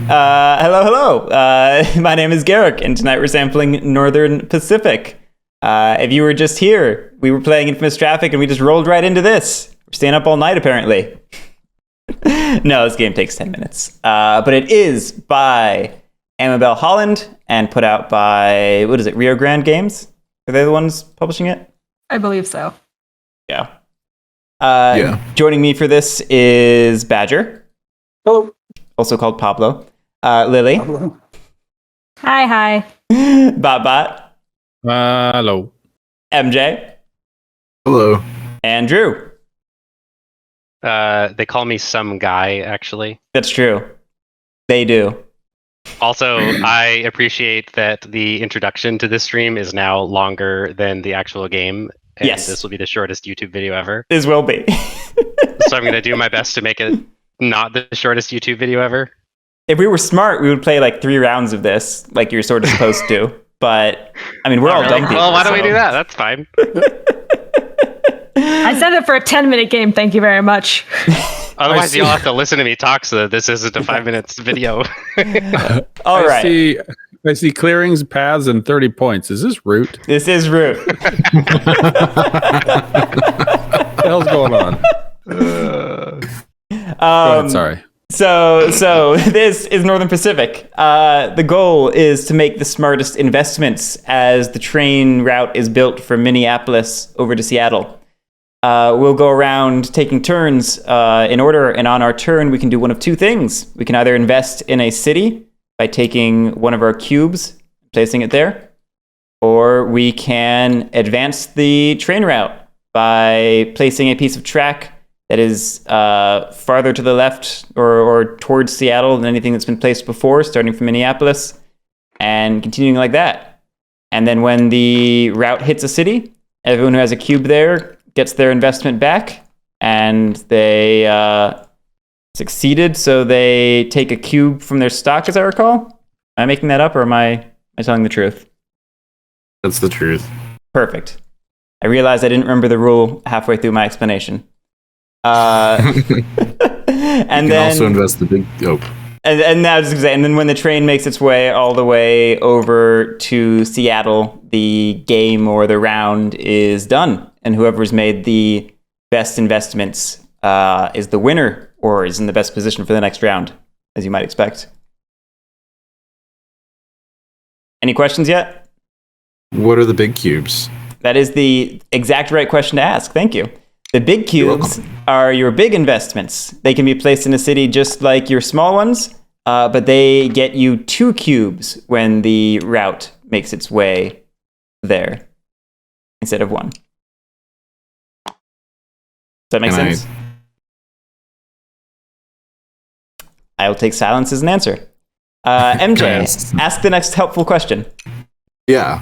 Hello. My name is Guerric, and tonight we're sampling Northern Pacific. If you were just here, we were playing Infamous Traffic, and we just rolled right into this. We're staying up all night, apparently. No, this game takes 10 minutes. But it is by Amabel Holland, and put out by, Rio Grande Games? Are they the ones publishing it? I believe so. Yeah. Joining me for this is Badger. Hello. Also called Pablo. Lily. Hello. Hi. Bott Bott. Hello. MJ. Hello. And Drew. They call me some guy, actually. That's true. They do. Also, I appreciate that the introduction to this stream is now longer than the actual game. And Yes. This will be the shortest YouTube video ever. This will be. So I'm going to do my best to make it not the shortest YouTube video ever. If we were smart, we would play like 3 rounds of this, like you're sort of supposed to. But, I mean, we're all dumb people. Well, why don't we do that? That's fine. I said it for a 10-minute game. Thank you very much. Otherwise, you'll have to listen to me talk so that this isn't a 5 minutes video. All right. I see clearings, paths, and 30 points. Is this root? This is root. What the hell's going on? Go ahead, sorry. So this is Northern Pacific. The goal is to make the smartest investments as the train route is built from Minneapolis over to Seattle. We'll go around taking turns in order, and on our turn, we can do one of 2 things. We can either invest in a city by taking one of our cubes, placing it there, or we can advance the train route by placing a piece of track that is farther to the left or towards Seattle than anything that's been placed before, starting from Minneapolis, and continuing like that. And then when the route hits a city, everyone who has a cube there gets their investment back, and they succeeded, so they take a cube from their stock, as I recall. Am I making that up, or am I telling the truth? That's the truth. Perfect. I realized I didn't remember the rule halfway through my explanation. And you can then also invest the big. Oh. and now I was just gonna say, and then when the train makes its way all the way over to Seattle, the game or the round is done, and whoever's made the best investments is the winner, or is in the best position for the next round, as you might expect. Any questions yet? What are the big cubes? That is the exact right question to ask. Thank you. The big cubes are your big investments. They can be placed in a city just like your small ones, but they get you 2 cubes when the route makes its way there instead of 1. Does that make sense? I will take silence as an answer. MJ, ask the next helpful question. Yeah.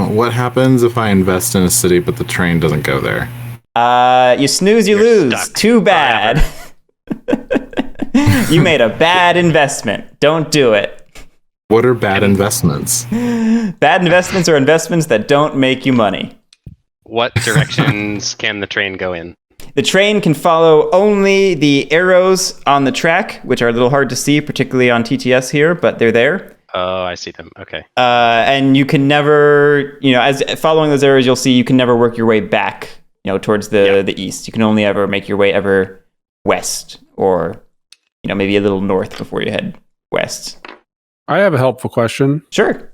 What happens if I invest in a city but the train doesn't go there? You snooze, you You're lose. stuck. Too bad. You made a bad investment. Don't do it. What are bad investments? Bad investments are investments that don't make you money. What directions can the train go in? The train can follow only the arrows on the track, which are a little hard to see, particularly on TTS here, but they're there. Oh, I see them. Okay. And you can never, as following those arrows, you'll see you can never work your way back, towards the east. You can only ever make your way ever west, or, maybe a little north before you head west. I have a helpful question. Sure.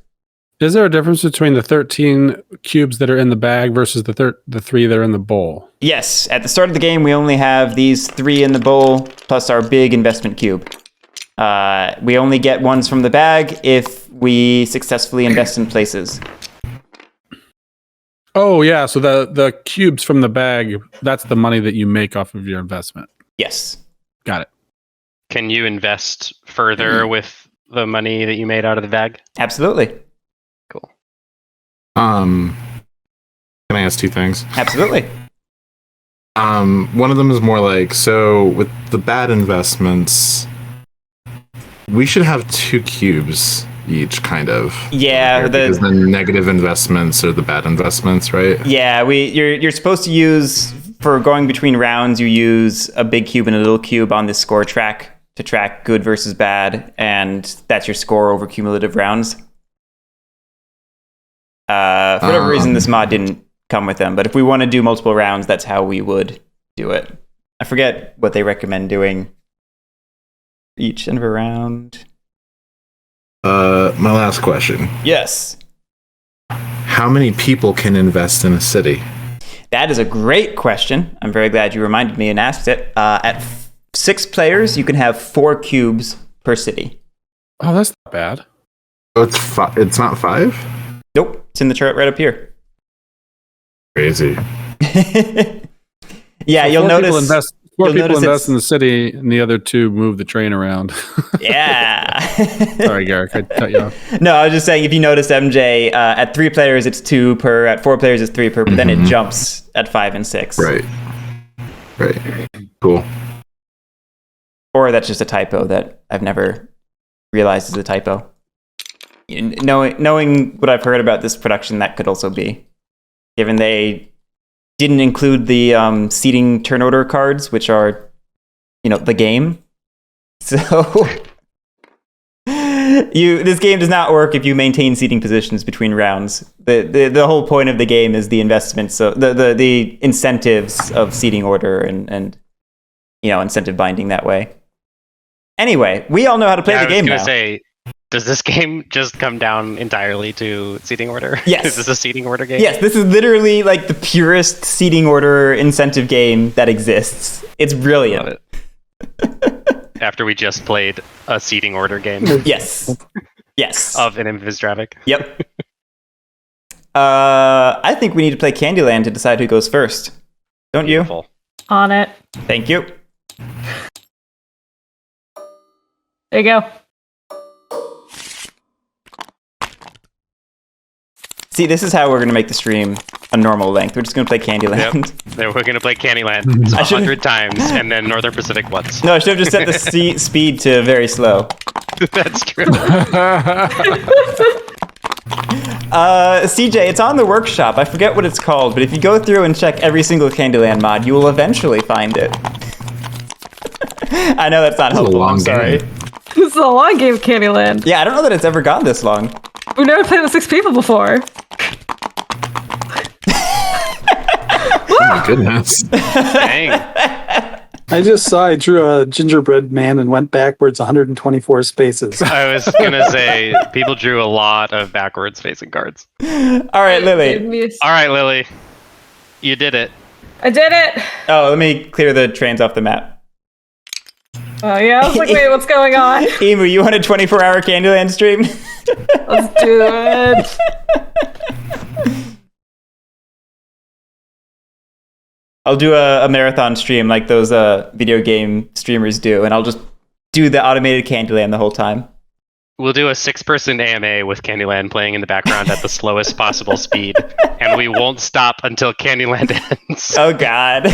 Is there a difference between the 13 cubes that are in the bag versus the 3 that are in the bowl? Yes. At the start of the game, we only have these 3 in the bowl, plus our big investment cube. We only get ones from the bag if we successfully invest in places. Oh, yeah. So the cubes from the bag, that's the money that you make off of your investment. Yes. Got it. Can you invest further with the money that you made out of the bag? Absolutely. Cool. Can I ask 2 things? Absolutely. One of them is more like, so with the bad investments, we should have 2 cubes each, kind of. Yeah, because the negative investments are the bad investments, right? Yeah, you're supposed to use, for going between rounds, you use a big cube and a little cube on this score track to track good versus bad, and that's your score over cumulative rounds. For whatever reason, this mod didn't come with them, but if we want to do multiple rounds, that's how we would do it. I forget what they recommend doing each end of a round. My last question. Yes. How many people can invest in a city? That is a great question. I'm very glad you reminded me and asked it. At 6 players, you can have 4 cubes per city. Oh, that's not bad. Oh, it's not 5? Nope, it's in the chart right up here. Crazy. Yeah, So you'll four notice. people invest, four you'll people notice invest it's- in the city, and the other 2 move the train around. Yeah. Sorry, Guerric, I cut you off. No, I was just saying, if you notice, MJ, at 3 players, it's 2 per. At 4 players, it's 3 per. But then it jumps at 5 and 6. Right. Cool. Or that's just a typo that I've never realized is a typo. Knowing what I've heard about this production, that could also be. Given they didn't include the seating turn order cards, which are, the game. So this game does not work if you maintain seating positions between rounds. The whole point of the game is the investments, so the incentives of seating order and incentive binding that way. Anyway, we all know how to play the game now. I was going to say, does this game just come down entirely to seating order? Yes. Is this a seating order game? Yes, this is literally like the purest seating order incentive game that exists. It's brilliant. Love it. After we just played a seating order game Yes. Yes. of an Infamous Traffic. Yep. I think we need to play Candyland to decide who goes first. Don't you? Beautiful. On it. Thank you. There you go. See, this is how we're going to make the stream a normal length. We're just going to play Candyland. Then we're going to play Candyland I should've- 100 times and then Northern Pacific once. No, I should have just set the speed to very slow. That's true. CJ, it's on the workshop. I forget what it's called, but if you go through and check every single Candyland mod, you will eventually find it. I know that's not This is a helpful. long I'm sorry. game. This is a long game of Candyland. Yeah, I don't know that it's ever gone this long. We've never played with 6 people before. Oh my goodness. Dang. I just saw I drew a gingerbread man and went backwards 124 spaces. I was going to say, people drew a lot of backwards facing cards. All right, Lily. All right, Lily. You did it. I did it. Oh, let me clear the trains off the map. Oh yeah, I was like, wait, what's going on? Emu, you want a 24-hour Candyland stream? Let's do it. I'll do a marathon stream like those video game streamers do, and I'll just do the automated Candyland the whole time. We'll do a 6-person AMA with Candyland playing in the background at the slowest possible speed, and we won't stop until Candyland ends. Oh, God.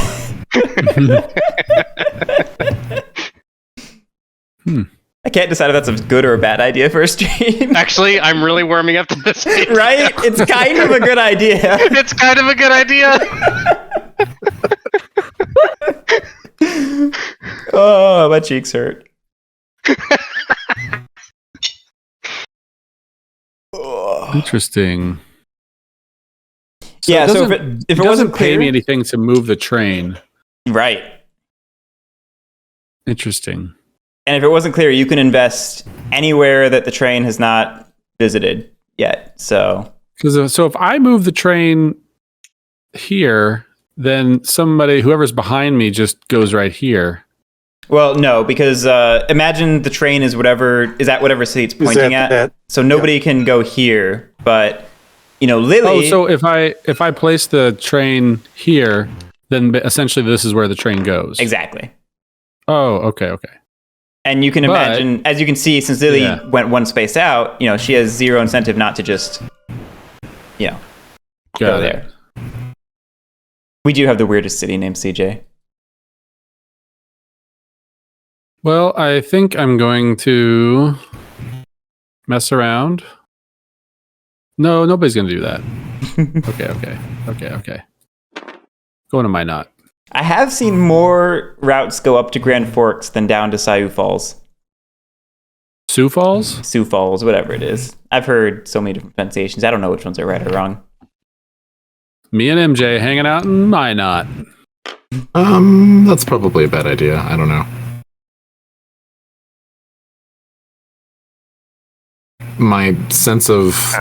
I can't decide if that's a good or a bad idea for a stream. Actually, I'm really warming up to this. Right? It's kind of a good idea. It's kind of a good idea. Oh, my cheeks hurt. Interesting. Yeah, it so doesn't- if it doesn't wasn't pay clear, me anything to move the train. right? Interesting. And if it wasn't clear, you can invest anywhere that the train has not visited yet. So So if I move the train here, then whoever's behind me, just goes right here. well, no, because imagine the train is at whatever city it's Is pointing that- at. So nobody can go here, but Lily. Oh, so if I place the train here, then essentially this is where the train goes. Exactly. Oh, okay. And you can But- imagine, as you can see, since Lily Yeah. went one space out, she has zero incentive not to just, go Got it. there. We do have the weirdest city named CJ. Well, I think I'm going to mess around. No, nobody's going to do that. Okay. Going to my knot. I have seen more routes go up to Grand Forks than down to Sioux Falls. Sioux Falls? Sioux Falls, whatever it is. I've heard so many different pronunciations. I don't know which ones are right or wrong. Me and MJ hanging out in Minot. That's probably a bad idea. I don't know. My sense of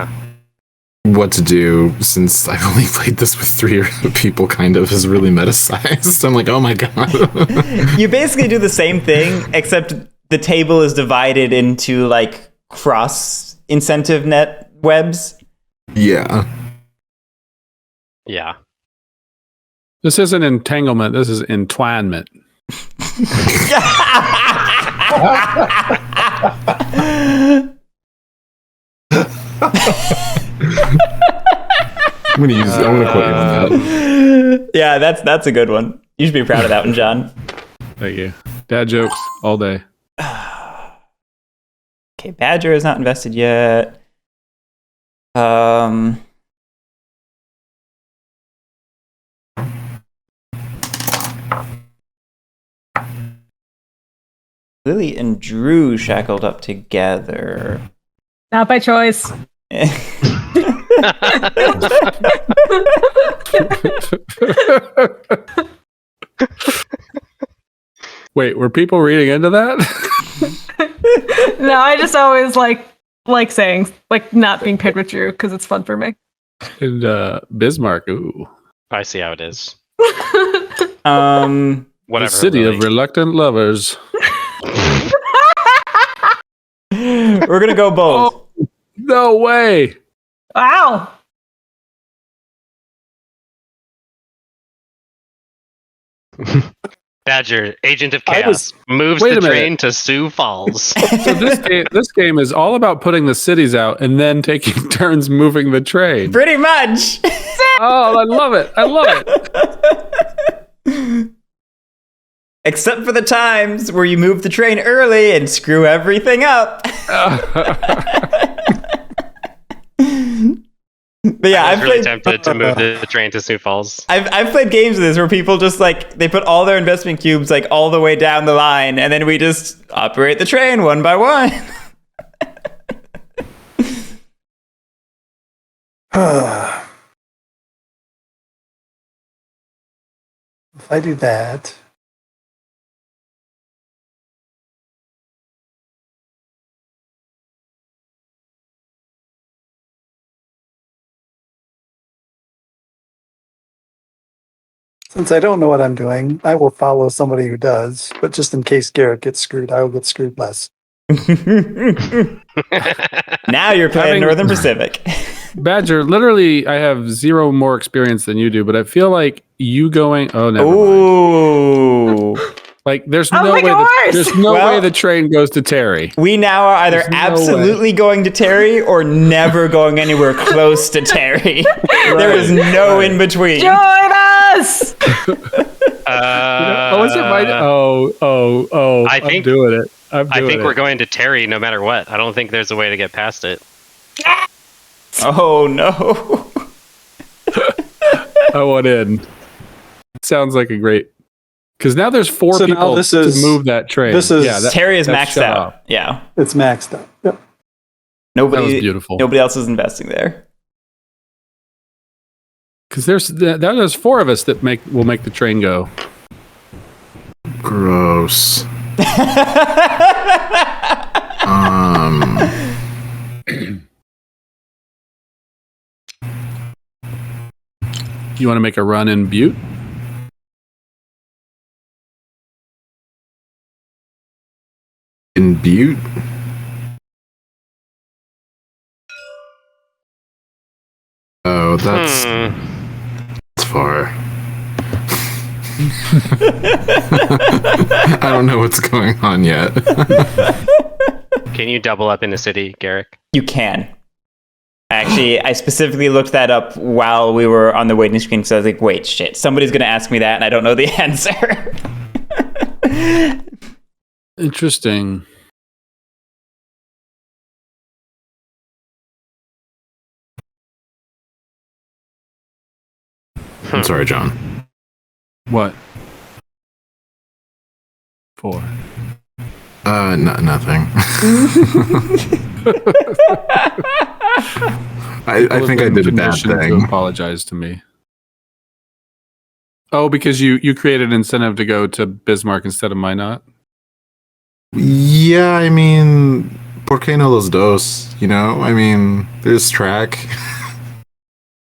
what to do, since I've only played this with 3 people, kind of is really meta-sized. I'm like, oh my god. You basically do the same thing, except the table is divided into like cross incentive net webs. Yeah. Yeah. This isn't entanglement. This is entwinement. I'm gonna quote you on that. Yeah, that's a good one. You should be proud of that one, John. Thank you. Dad jokes all day. Okay, Badger is not invested yet. Lily and Drew shackled up together. Not by choice. Wait, were people reading into that? No, I just always like saying like not being paired with Drew because it's fun for me. And Bismarck, ooh. I see how it is. Um, Whatever. The city really. of reluctant lovers. we're gonna go both. Oh, no way. Wow. Badger, agent of I chaos, moves Wait the a minute. train to Sioux Falls. So this game is all about putting the cities out and then taking turns moving the train. Pretty much. Oh, I love it. I love it. Except for the times where you move the train early and screw everything up. But yeah, I was I've really played. tempted to move the train to Sioux Falls. I've played games of this where people just like they put all their investment cubes like all the way down the line, and then we just operate the train one by one. If I do that, since I don't know what I'm doing, I will follow somebody who does. But just in case Guerric gets screwed, I will get screwed less. Now you're playing Northern Pacific. Badger, literally, I have 0 more experience than you do, but I feel like you going. Oh, never mind. Ooh. Like, there's I'll no make way. it worse. There's no Well- way the train goes to Terry. We now are either There's no absolutely going to Terry or never going anywhere close to Terry. There is no in between. Join us. Oh, is it my? Oh! I I'm think- doing it. I think we're going to Terry no matter what. I don't think there's a way to get past it. Oh no. I want in. Sounds like a great. Because now there's 4 So now people this to is- move that train. this is- Terry is that's maxed shut out. off. Yeah. It's maxed out. Yep. That was Nobody beautiful. nobody else is investing there. Because there's 4 of us that will make the train go. Gross. You want to make a run in Butte? In Butte? Oh, that's far. I don't know what's going on yet. Can you double up in the city, Guerric? You can. Actually, I specifically looked that up while we were on the waiting screen because I was like, wait, shit, somebody's going to ask me that and I don't know the answer. Interesting. I'm sorry, John. What? for? Nothing. I think I did a bad Commissioned thing. to apologize to me. Oh, because you created an incentive to go to Bismarck instead of Minot? Yeah, I mean, ¿por qué no los dos? You know, I mean, there's track.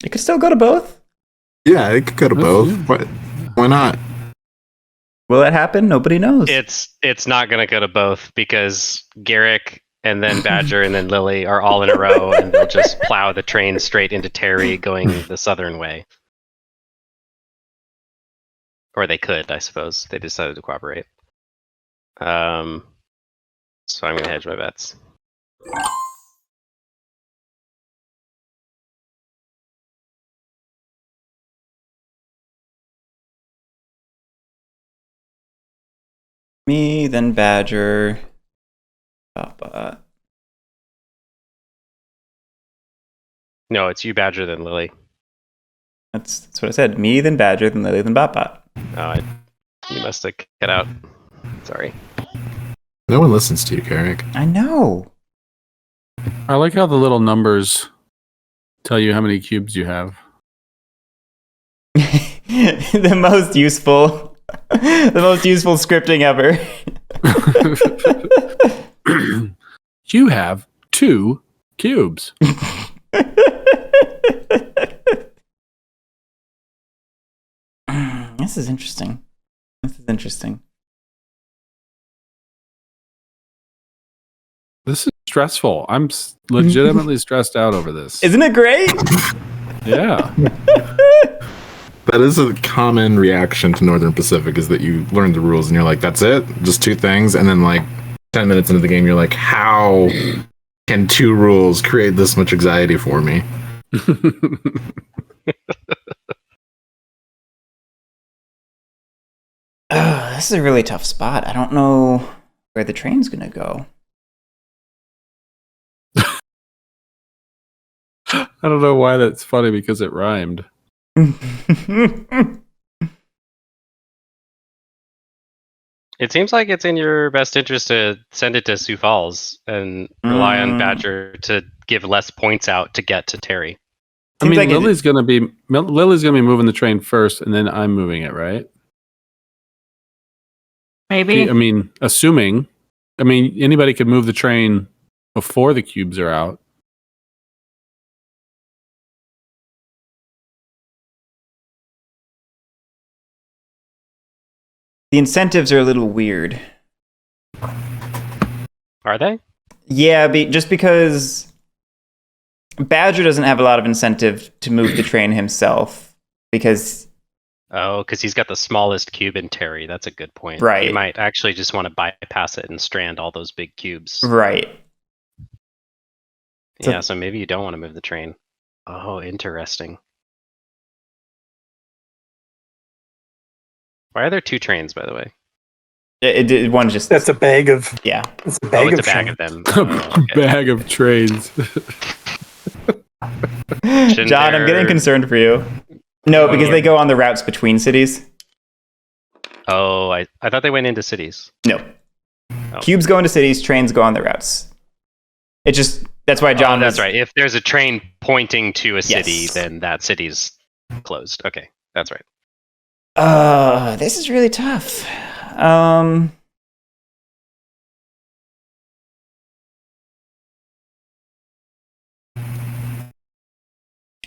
You could still go to both. Yeah, it could go to both. Why not? Will that happen? Nobody knows. It's not gonna go to both because Guerric and then Badger and then Lily are all in a row, and they'll just plow the train straight into Terry going the southern way. Or they could, I suppose. They decided to cooperate. So I'm gonna hedge my bets. Me, then Badger. Bott Bott. No, it's you, Badger, then Lily. That's what I said. Me, then Badger, then Lily, then Bott Bott. Oh, you must have cut out. Sorry. No one listens to you, Guerric. I know. I like how the little numbers tell you how many cubes you have. The most useful scripting ever. You have 2 cubes. This is interesting. This is stressful. I'm legitimately stressed out over this. Isn't it great? Yeah. That is a common reaction to Northern Pacific, is that you learn the rules and you're like, that's it? Just 2 things? And then like 10 minutes into the game, you're like, how can 2 rules create this much anxiety for me? This is a really tough spot. I don't know where the train's gonna go. I don't know why that's funny, because it rhymed. It seems like it's in your best interest to send it to Sioux Falls and rely on Badger to give less points out to get to Terry. I mean, like Lily's gonna be moving the train first, and then I'm moving it, right? Maybe. I mean, assuming. I mean, anybody could move the train before the cubes are out. The incentives are a little weird. Are they? Yeah, just because Badger doesn't have a lot of incentive to move the train himself, because Oh, because he's got the smallest cube in Terry. That's a good point. Right. He might actually just want to bypass it and strand all those big cubes. right. Yeah, so maybe you don't want to move the train. Oh, interesting. Why are there 2 trains, by the way? One just That's a bag of. yeah. It's a bag It's a of bag shrimp. of them. A Oh, okay. bag of trains. Shouldn't John, I'm getting there- concerned for you. No, because they go on the routes between cities. Oh, I thought they went into cities. No. Oh. Cubes go into cities, trains go on the routes. It just that's why John. That's right. If there's a train pointing to a city, Yes. then that city's closed. Okay, that's right. This is really tough.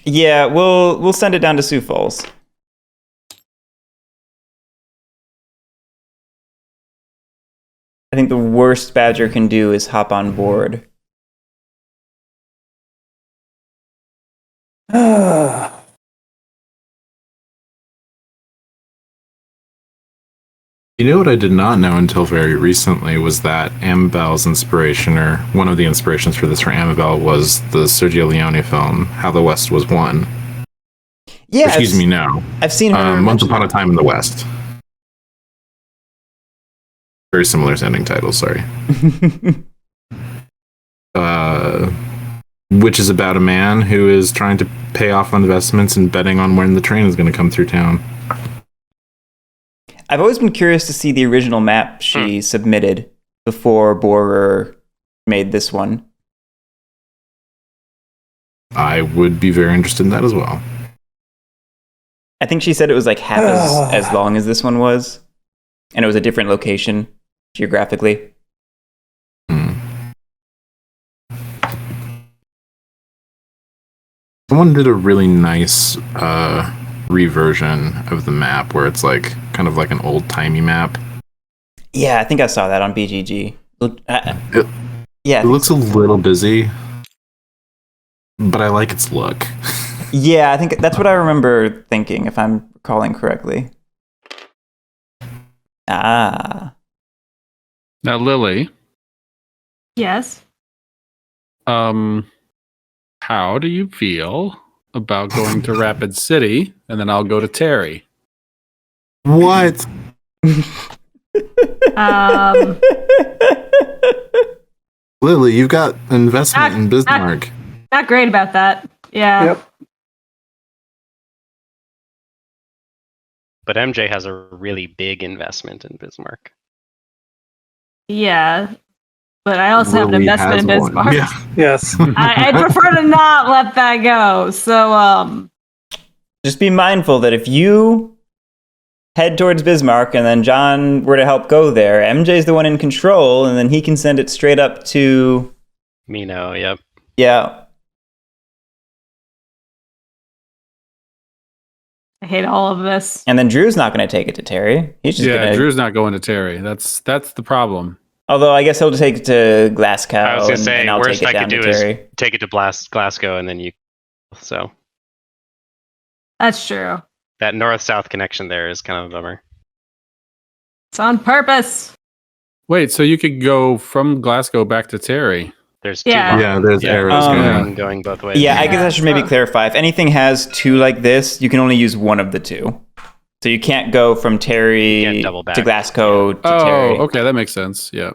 Yeah, we'll send it down to Sioux Falls. I think the worst Badger can do is hop on board. You know what I did not know until very recently was that Amabel's inspiration, or one of the inspirations for this for Amabel, was the Sergio Leone film How the West Was Won. Yeah, Excuse me, no. I've seen her. Once mention Upon a that. Time in the West. Very similar sounding title, sorry. Which is about a man who is trying to pay off on investments and betting on when the train is going to come through town. I've always been curious to see the original map she submitted before Borer made this one. I would be very interested in that as well. I think she said it was like half as long as this one was, and it was a different location geographically. Someone did a really nice reversion of the map where it's like kind of like an old-timey map. Yeah, I think I saw that on BGG. It looks a little busy, but I like its look. Yeah, I think that's what I remember thinking, if I'm recalling correctly. Now, Lily. Yes. How do you feel about going to Rapid City, and then I'll go to Terry? What? Lily, you've got investment in Bismarck. Not great about that. Yeah. Yep. But MJ has a really big investment in Bismarck. Yeah. But I also have an Lily investment in has one. Bismarck. Yeah. Yes. I'd prefer to not let that go. So, just be mindful that if you head towards Bismarck and then John were to help go there, MJ's the one in control, and then he can send it straight up to Mino, yep. Yeah. I hate all of this. And then Drew's not going to take it to Terry. He's just gonna... Drew's not going to Terry. That's the problem. Although I guess he'll just take it to Glasgow. I was going to say, and I'll worst take it I down could to do is Terry. take it to Glasgow, and then you... So, That's true. that north-south connection there is kind of a bummer. It's on purpose. Wait, so you could go from Glasgow back to Terry? There's two. Yeah. Yeah, there's arrows Going both ways. Yeah, I guess I should maybe so- clarify. If anything has two like this, you can only use one of the two. So you can't go from You Terry can't double back. to Glasgow to Terry. Okay, that makes sense. Yeah.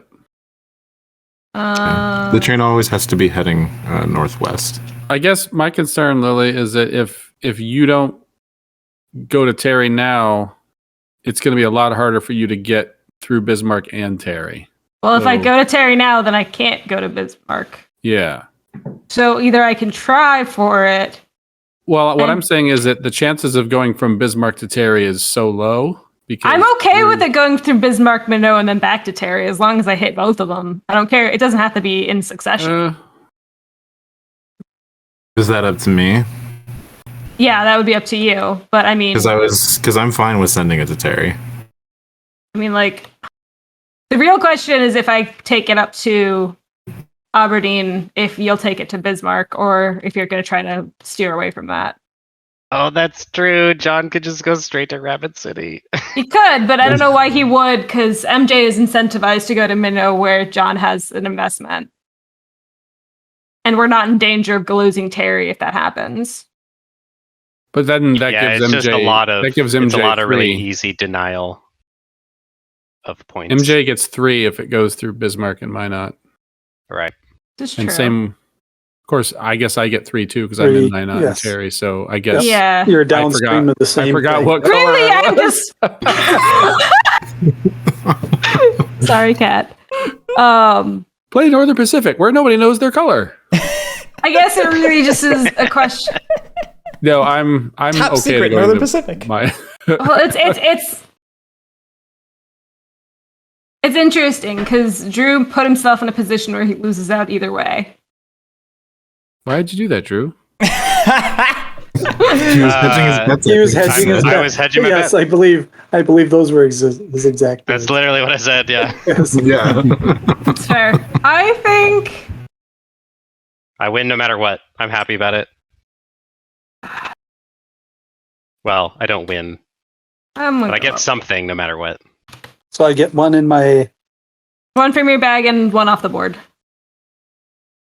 The train always has to be heading northwest. I guess my concern, Lily, is that if you don't go to Terry now, it's going to be a lot harder for you to get through Bismarck and Terry. Well, if I So- go to Terry now, then I can't go to Bismarck. Yeah. So either I can try for it. Well, what And- I'm saying is that the chances of going from Bismarck to Terry is so low because I'm okay with it going through Bismarck, Minot, and then back to Terry as long as I hit both of them. I don't care. It doesn't have to be in succession. Is that up to me? Yeah, that would be up to you. But I mean, Because I'm fine with sending it to Terry. like, the real question is if I take it up to Aberdeen, if you'll take it to Bismarck, or if you're going to try to steer away from that. Oh, that's true. John could just go straight to Rapid City. He could, but I don't know why he would, because MJ is incentivized to go to Minnow where John has an investment. And we're not in danger of losing Terry if that happens. But then that yeah, gives it's MJ just a lot of that gives MJ it's a lot of really 3. easy denial of points. MJ gets 3 if it goes through Bismarck and Minot. Right. Just And true. same, of course, I guess I get 3 too because I'm in 3, Minot yes. and Terry. So I guess Yeah. You're downstream of the same I forgot thing. what color Really? I I'm was. just sorry, Kat. Play Northern Pacific, where nobody knows their color. I guess it really just is a question. No, I'm Top okay secret, to go Northern to Pacific. My Well, it's interesting because Drew put himself in a position where he loses out either way. Why did you do that, Drew? He was hedging his bets. He was hedging his I bet. was hedging my Yes, bet. I believe those were his exact That's words. literally what I said. Yeah. Yes. Yeah. It's fair. I think I win no matter what. I'm happy about it. Well, I don't win, but I get something no matter what. So I get one in my. one from your bag and one off the board.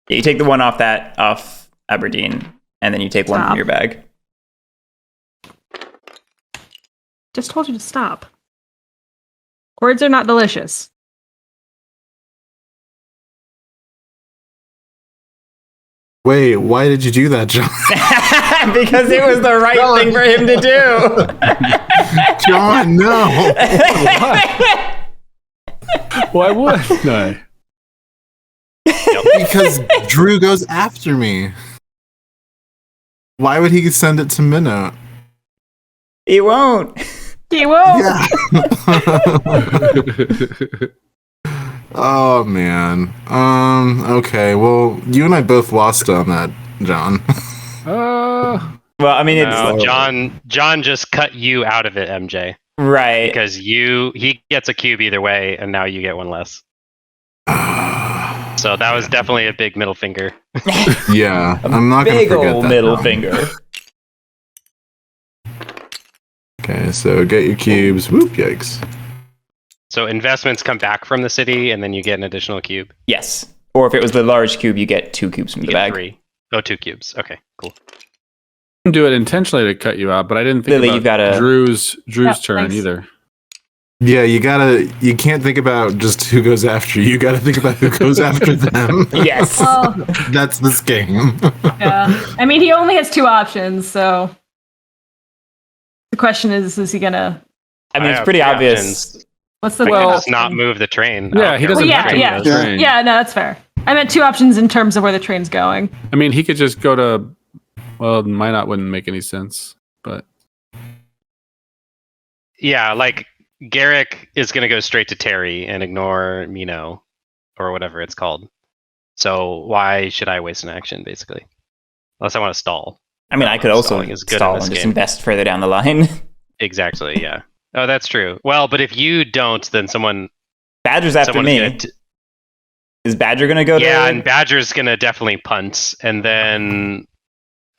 Yeah, you take the one off Aberdeen, and then you take one Stop. from your bag. Just told you to stop. Words are not delicious. Wait, why did you do that, John? Because it was the right thing for him to do. John, no. Why wouldn't I? Because Drew goes after me. Why would he send it to Minnow? He won't. He will. Yeah. Oh man. Okay. Well, you and I both lost on that, John. Well, I mean, No, it's John just cut you out of it, MJ, right. because he gets a cube either way, and now you get one less. So that was definitely a big middle finger. Yeah, I'm not gonna Big forget old that middle now. finger. Okay, so get your cubes. Whoop! Yikes. So investments come back from the city, and then you get an additional cube. Yes. Or if it was the large cube, you get 2 cubes from You the get bag. 3. Oh, 2 cubes. Okay, cool. Do it intentionally to cut you out, but I didn't think Lily, about you've gotta- Drew's turn thanks. either. Yeah, you can't think about just who goes after you. You gotta think about who goes after them. Yes. Well, That's this game. yeah. I mean, he only has 2 options, so the question is he gonna? I mean, it's have pretty 3 obvious. options. What's the I one can just option? not move the train. Yeah, he doesn't Well, have to yeah. move the train. Yeah, no, that's fair. I meant 2 options in terms of where the train's going. I mean, he could just go to. Well, Minot wouldn't make any sense, but Yeah, like Guerric is going to go straight to Terry and ignore Mino or whatever it's called. So why should I waste an action, basically? Unless I want to stall. I mean, I could also Stalling is good in stall this and just game. invest further down the line. Exactly, yeah. Oh, that's true. Well, but if you don't, then Badger's after someone's me. gonna Is Badger going to go to... yeah, and Badger's going to definitely punt, and then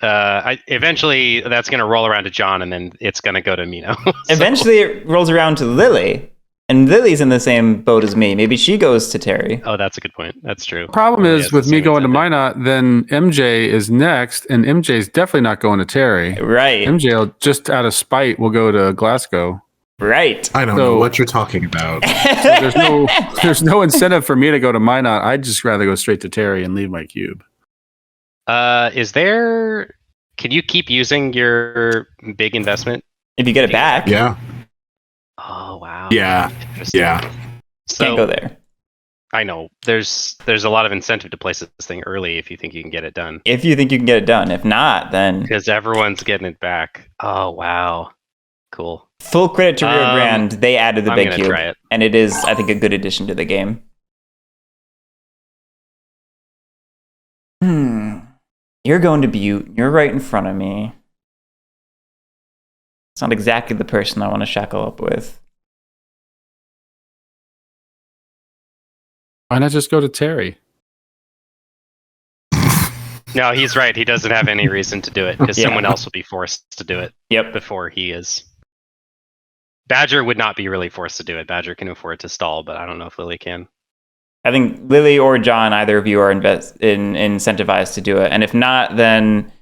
eventually that's going to roll around to John, and then it's going to go to Mino. So- Eventually it rolls around to Lily. And Lily's in the same boat as me. Maybe she goes to Terry. Oh, that's a good point. That's true. the problem Yeah, is it's with the me same going to incentive. Minot, then MJ is next, and MJ's definitely not going to Terry. Right. MJ will, just out of spite will go to Glasgow. Right. I don't know what you're talking about. So there's no incentive for me to go to Minot. I'd just rather go straight to Terry and leave my cube. Can you keep using your big investment? If you get it back, Yeah. Oh, wow. Yeah. Interesting. Yeah. So, can't go there. I know. There's a lot of incentive to place this thing early if you think you can get it done. If you think you can get it done. If not, then Because everyone's getting it back. Oh, wow. Cool. full credit to Rio Grande. They added the I'm big gonna cube. try it. And it is, I think, a good addition to the game. You're going to Butte. You're right in front of me. It's not exactly the person I want to shackle up with. Why not just go to Terry? No, he's right. He doesn't have any reason to do it because Yeah. someone else will be forced to do it Yep. before he is. Badger would not be really forced to do it. Badger can afford to stall, but I don't know if Lily can. I think Lily or John, either of you are incentivized to do it. And if not, then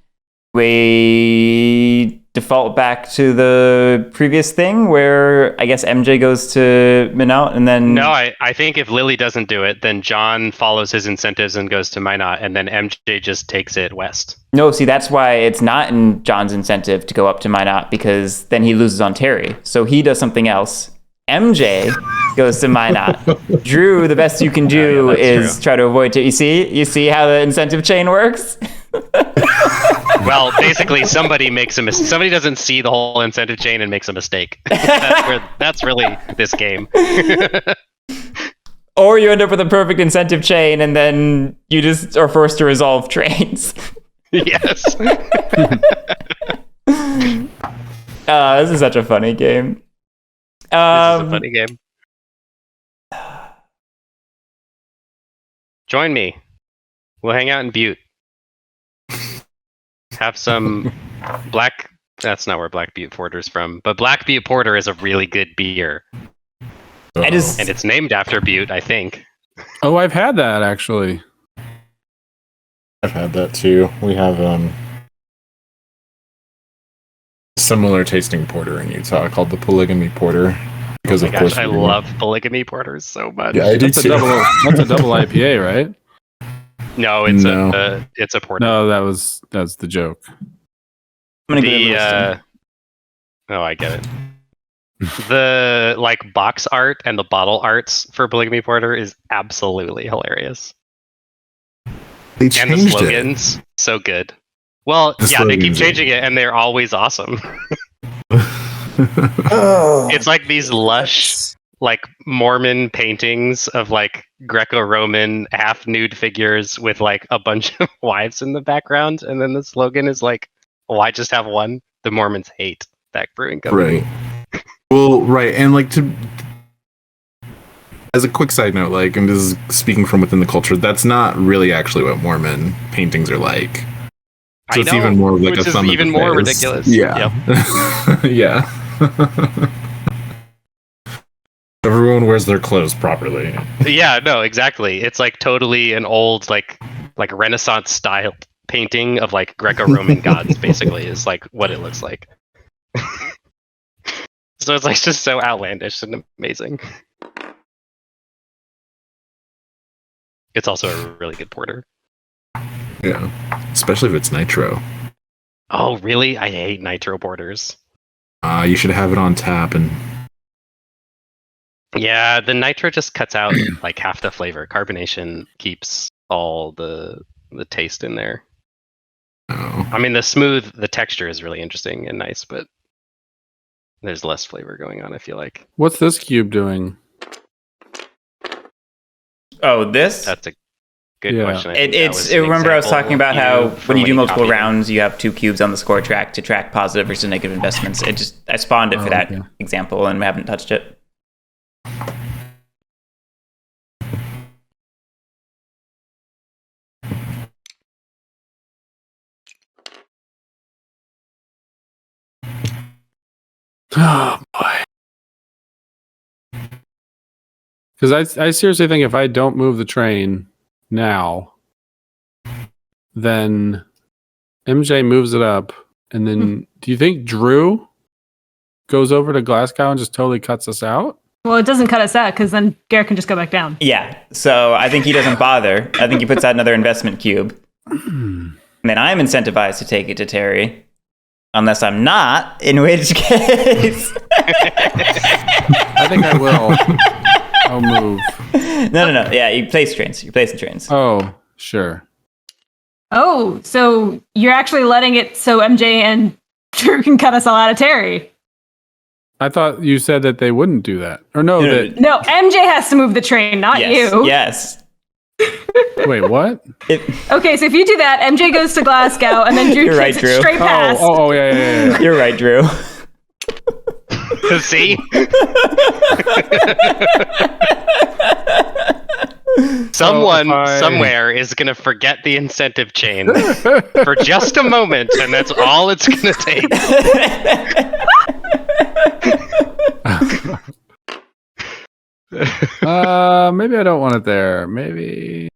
we default back to the previous thing where I guess MJ goes to Minot and then... No, I think if Lily doesn't do it, then John follows his incentives and goes to Minot, and then MJ just takes it west. No, see, that's why it's not in John's incentive to go up to Minot, because then he loses on Terry. So he does something else. MJ goes to Minot. Drew, the best you can do that's is true. try to avoid it. You see how the incentive chain works? Well, basically, somebody doesn't see the whole incentive chain and makes a mistake. That's really this game. Or you end up with a perfect incentive chain and then you just are forced to resolve trains. Yes. This is such a funny game. This is a funny game. Join me. We'll hang out in Butte. Have some black. That's not where Black Butte Porter's from, but Black Butte Porter is a really good beer, I just and it's named after Butte, I think. Oh, I've had that actually. I've had that too. We have similar tasting porter in Utah called the Polygamy Porter because Oh of my course gosh, I we do. love polygamy porters so much. Yeah, I do That's a too. double IPA, right? No, it's a porter. No, that's the joke. I'm gonna go to the listing. Oh, I get it. The like box art and the bottle arts for Polygamy Porter is absolutely hilarious. They And the changed it. slogans, so good. Well, The yeah, they keep slogans, changing it, and they're always awesome. Oh, It's like these lush, like Mormon paintings of like Greco-Roman half-nude figures with like a bunch of wives in the background, and then the slogan is like, "Why just have one?" The Mormons hate that brewing company. Right. Well, right, and like as a quick side note, like, and this is speaking from within the culture, that's not really actually what Mormon paintings are like. So I it's know, even more like which a is thumb of even the more face. ridiculous. Yeah. Yep. Yeah. Everyone wears their clothes properly. Yeah, no, exactly. It's like totally an old like Renaissance style painting of like Greco-Roman gods. Basically, is like what it looks like. So it's like just so outlandish and amazing. It's also a really good porter. Yeah. Especially if it's nitro. Oh, really? I hate nitro porters. You should have it on tap and Yeah, the nitro just cuts out like half the flavor. Carbonation keeps all the taste in there. oh. I mean, the texture is really interesting and nice, but there's less flavor going on, I feel like. What's this cube doing? Oh, this? That's a good Yeah. question. I think that was It's. an Remember, I was example talking about you how for when you do multiple copied it. rounds, you have 2 cubes on the score track to track positive versus negative investments. I spawned it for that okay. example, and we haven't touched it. Oh boy. Because I seriously think if I don't move the train now, then MJ moves it up, and then do you think Drew goes over to Glasgow and just totally cuts us out? Well, it doesn't cut us out because then Guerric can just go back down. Yeah, so I think he doesn't bother. I think he puts out another investment cube. And then I'm incentivized to take it to Terry. Unless I'm not, in which case... I think I will. I'll move. No. Yeah, you place trains. You place the trains. Oh, sure. Oh, so you're actually letting it so MJ and Drew can cut us all out of Terry. I thought you said that they wouldn't do that. Or no, No, that... No, MJ has to move the train, not Yes, you. yes. Wait, what? Okay, so if you do that, MJ goes to Glasgow, and then Drew You're right, takes Drew. it straight past. Oh, yeah. You're right, Drew. See? Someone somewhere is going to forget the incentive chain for just a moment, and that's all it's going to take. Maybe I don't want it there. Maybe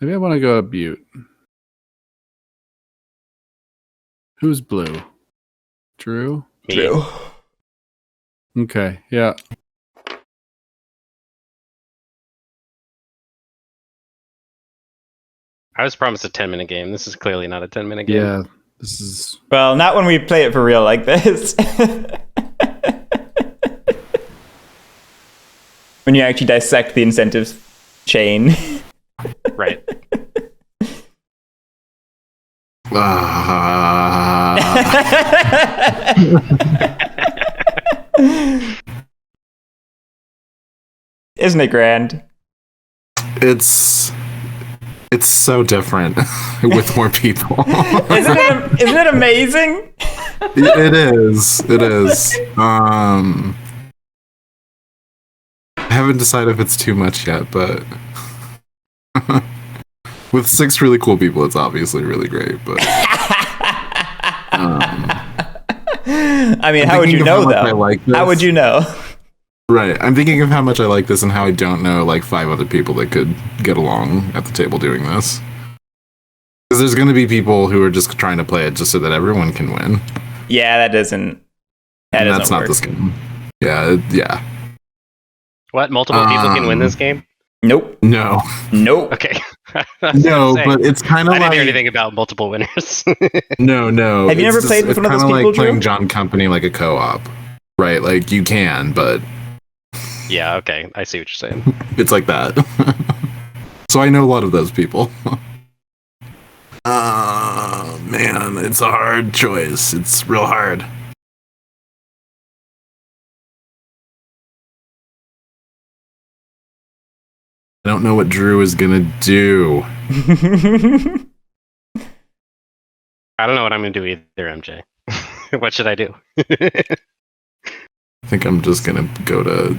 I want to go to Butte. Who's blue? Drew? Drew. Okay, yeah. I was promised a 10-minute game. This is clearly not a 10-minute game. Yeah, this is... Well, not when we play it for real like this. When you actually dissect the incentives chain. Right. Isn't it grand? It's so different with more people. Isn't it amazing? It is. I haven't decided if it's too much yet, but with 6 really cool people, it's obviously really great. But I mean, how would you know, though? How would you know? Right. I'm thinking of how much I like this and how I don't know like 5 other people that could get along at the table doing this. Because there's going to be people who are just trying to play it just so that everyone can win. Yeah, that doesn't. And That that's doesn't not work. this game. Yeah. What? Multiple people can win this game? Nope. No. Nope. Okay. No, but it's kind of I like didn't hear anything about multiple winners. no. Have you it's never played with it's one of those kinda people, like playing Drew? John Company like a co-op, right? Like you can, but Yeah, okay. I see what you're saying. it's like that. So I know a lot of those people. Man, it's a hard choice. It's real hard. I don't know what Drew is gonna do. I don't know what I'm going to do either, MJ. What should I do? I think I'm just gonna go to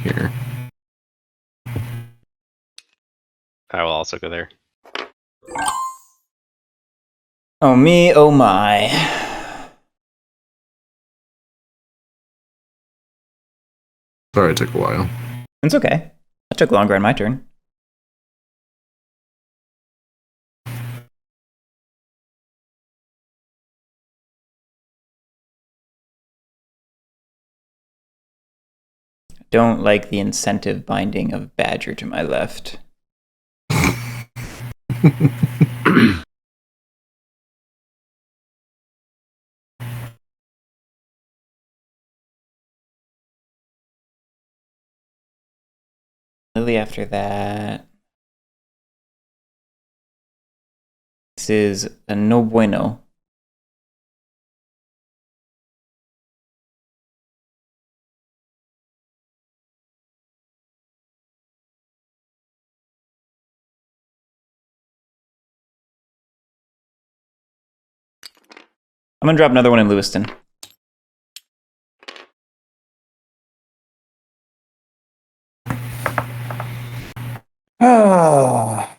here. I will also go there. Oh me, oh my. Sorry, it took a while. It's okay. It took longer on my turn. Don't like the incentive binding of Badger to my left. Lily after that. This is a no bueno. I'm gonna drop another one in Lewiston. Ah.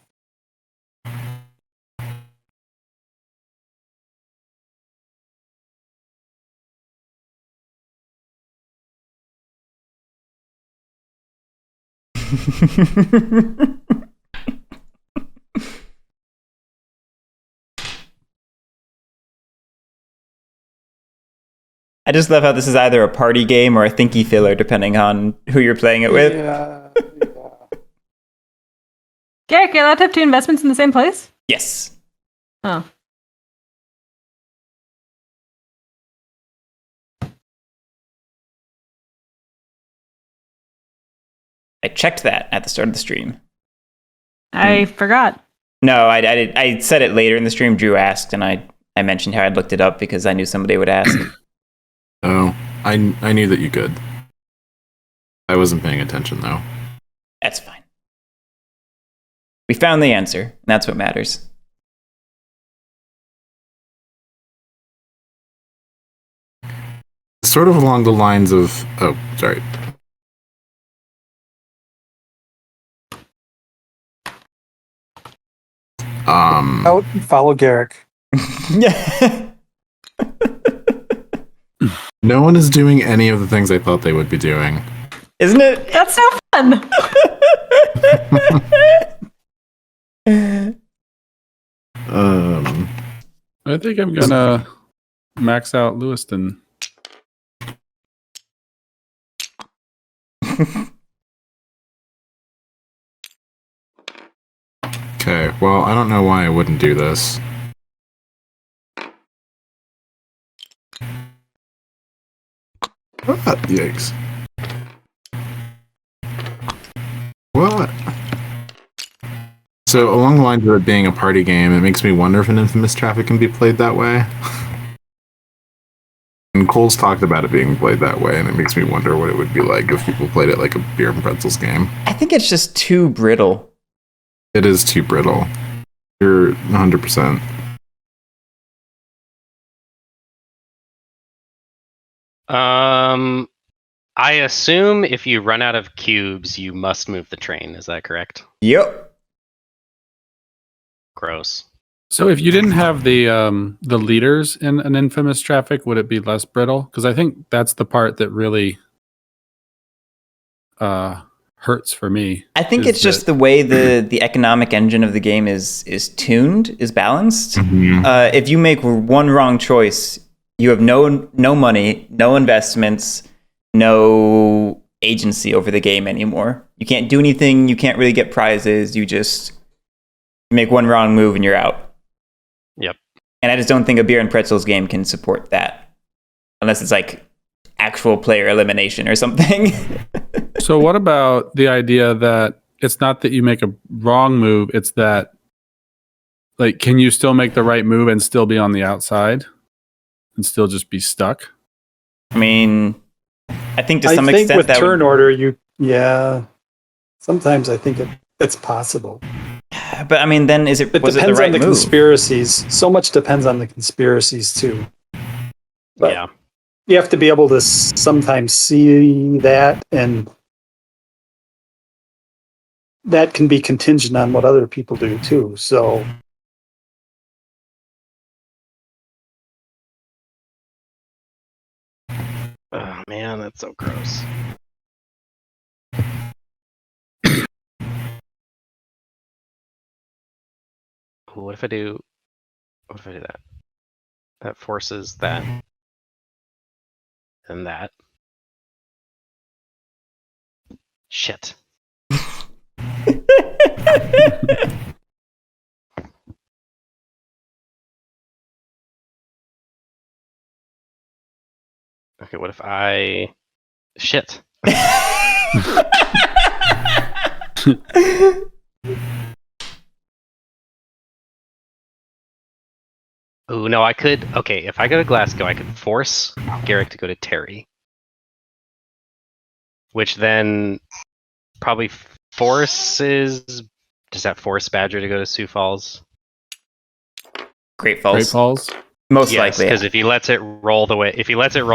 I just love how this is either a party game or a thinky filler, depending on who you're playing it with. Yeah. Guerric, you're allowed to have two investments in the same place? Yes. Oh. I checked that at the start of the stream. I forgot. No, I said it later in the stream. Drew asked, and I mentioned how I'd looked it up because I knew somebody would ask. Oh, I knew that you could. I wasn't paying attention though. That's fine. We found the answer, and that's what matters. Sort of along the lines of oh, sorry. Out and follow Guerric. Yeah. No one is doing any of the things I thought they would be doing. Isn't it? That's so fun! I think I'm gonna max out Lewiston. Okay, well, I don't know why I wouldn't do this. What? Yikes. What? So, along the lines of it being a party game, it makes me wonder if an Infamous Traffic can be played that way. And Cole's talked about it being played that way, and it makes me wonder what it would be like if people played it like a beer and pretzels game. I think it's just too brittle. It is too brittle. You're 100%. I assume if you run out of cubes, you must move the train. Is that correct? Yep. Gross. So if you didn't have the leaders in an Infamous Traffic, would it be less brittle? Because I think that's the part that really hurts for me. I think it's just the way the economic engine of the game is tuned, is balanced. Mm-hmm. If you make one wrong choice, you have no money, no investments, no agency over the game anymore. You can't do anything. You can't really get prizes. You just make one wrong move and you're out. Yep. And I just don't think a beer and pretzels game can support that, unless it's like actual player elimination or something. So what about the idea that it's not that you make a wrong move, it's that, like, can you still make the right move and still be on the outside and still just be stuck? I mean, I think to some I think extent with that turn order, sometimes I think it's possible. But I mean, then was it the depends right on the move? conspiracies. So much depends on the conspiracies too. But Yeah. you have to be able to sometimes see that, and that can be contingent on what other people do too. So Oh man, that's so gross. Ooh, what if I do that? That forces that. And that. Shit. Okay, what if I... Shit. Ooh, no, I could... Okay, if I go to Glasgow, I could force Guerric to go to Terry. Which then probably forces... Does that force Badger to go to Sioux Falls? Great Falls. Great Falls? Most Yes, likely. because if he lets it roll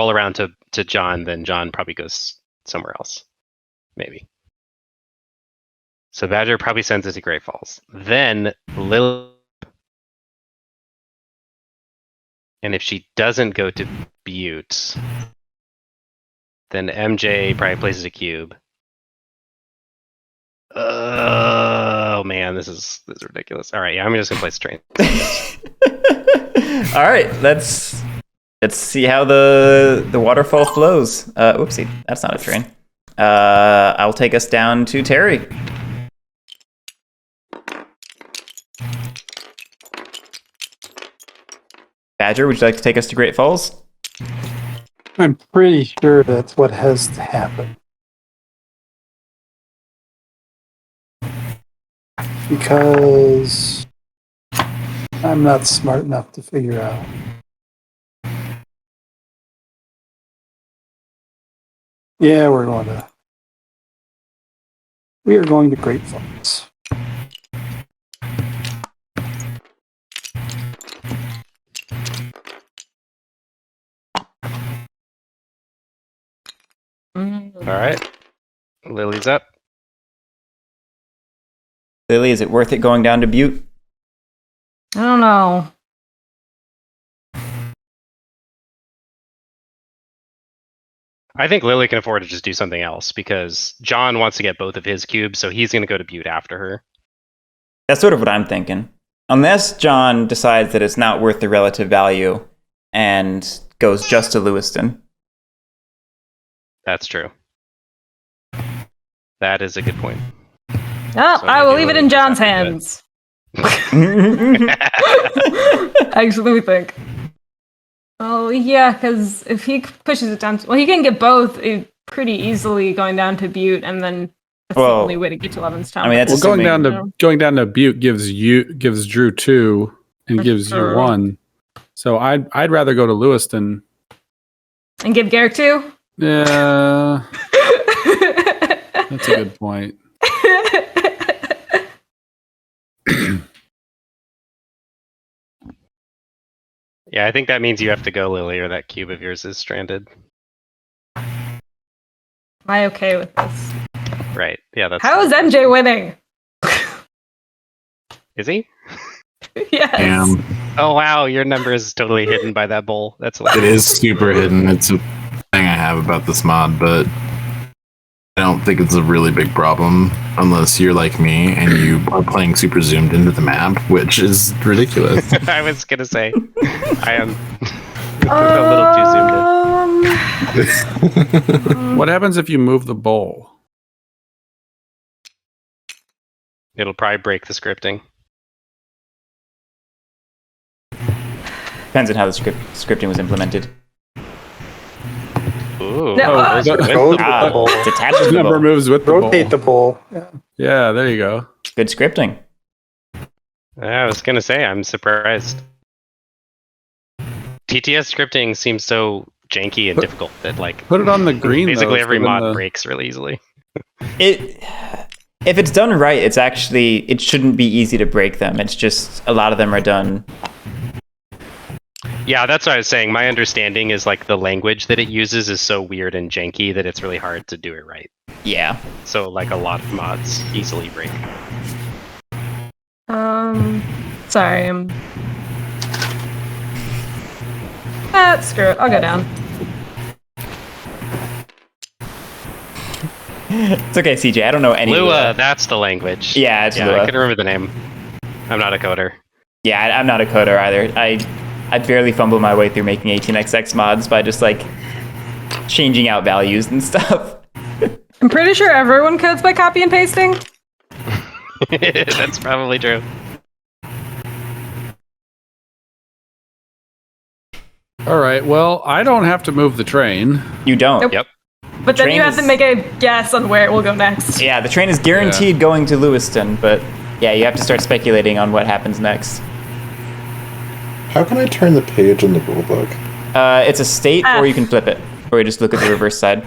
around to John, then John probably goes somewhere else. Maybe. So Badger probably sends it to Great Falls. Then Lily... And if she doesn't go to Butte, then MJ probably places a cube. Oh man, this is ridiculous. All right, yeah, I'm just gonna place a train. All right, let's see how the waterfall flows. Oopsie, that's not a train. I'll take us down to Terry. Badger, would you like to take us to Great Falls? I'm pretty sure that's what has to happen. Because I'm not smart enough to figure out. Yeah, we are going to Great Falls. All right, Lily's up. Lily, is it worth it going down to Butte? I don't know. I think Lily can afford to just do something else because John wants to get both of his cubes, so he's gonna go to Butte after her. That's sort of what I'm thinking. Unless John decides that it's not worth the relative value and goes just to Lewiston. That's true. That is a good point. Oh, So I will maybe leave it we'll in just John's have to do it. hands. Actually, let me think. Oh, yeah, because if he pushes it down, he can get both pretty easily going down to Butte, and then that's the only way to get to Levinstown. I mean, that's Well, assuming- going down to Butte gives Drew 2 and gives you 1. So I'd rather go to Lewiston and give Guerric 2. Yeah, that's a good point. Yeah, I think that means you have to go, Lily, or that cube of yours is stranded. Am I okay with this? Right. Yeah, that's... How is MJ winning? Is he? Yes. Oh, wow, your number is totally hidden by that bowl. That's It is super hidden. It's a thing I have about this mod, but I don't think it's a really big problem unless you're like me and you are playing super zoomed into the map, which is ridiculous. I was gonna say, I am. A little too zoomed in. What happens if you move the bowl? It'll probably break the scripting. Depends on how the scripting was implemented. Ooh. No. Oh, those are with Go the to Ah, the bowl. it's attached to the Number bowl. moves with the Rotate the bowl. bowl. Yeah. Yeah, there you go. Good scripting. I was gonna say, I'm surprised. TTS scripting seems so janky and difficult that like Put it on the green. basically though, every so then mod the- breaks really easily. If it's done right, it shouldn't be easy to break them. It's just a lot of them are done. Yeah, that's what I was saying. My understanding is like the language that it uses is so weird and janky that it's really hard to do it right. Yeah. So like a lot of mods easily break. Sorry, I'm. Screw it. I'll go down. It's okay, CJ. I don't know any Lua, that's the language. Yeah, it's yeah, Lua. I can remember the name. I'm not a coder. Yeah, I'm not a coder either. I barely fumble my way through making 18xx mods by just like changing out values and stuff. I'm pretty sure everyone codes by copy and pasting. That's probably true. All right. Well, I don't have to move the train. You don't. Nope. Yep. But then Train you have to is- make a guess on where it will go next. Yeah, the train is guaranteed going to Lewiston, but yeah, you have to start speculating on what happens next. How can I turn the page in the rulebook? It's a state, or you can flip it, or you just look at the reverse side.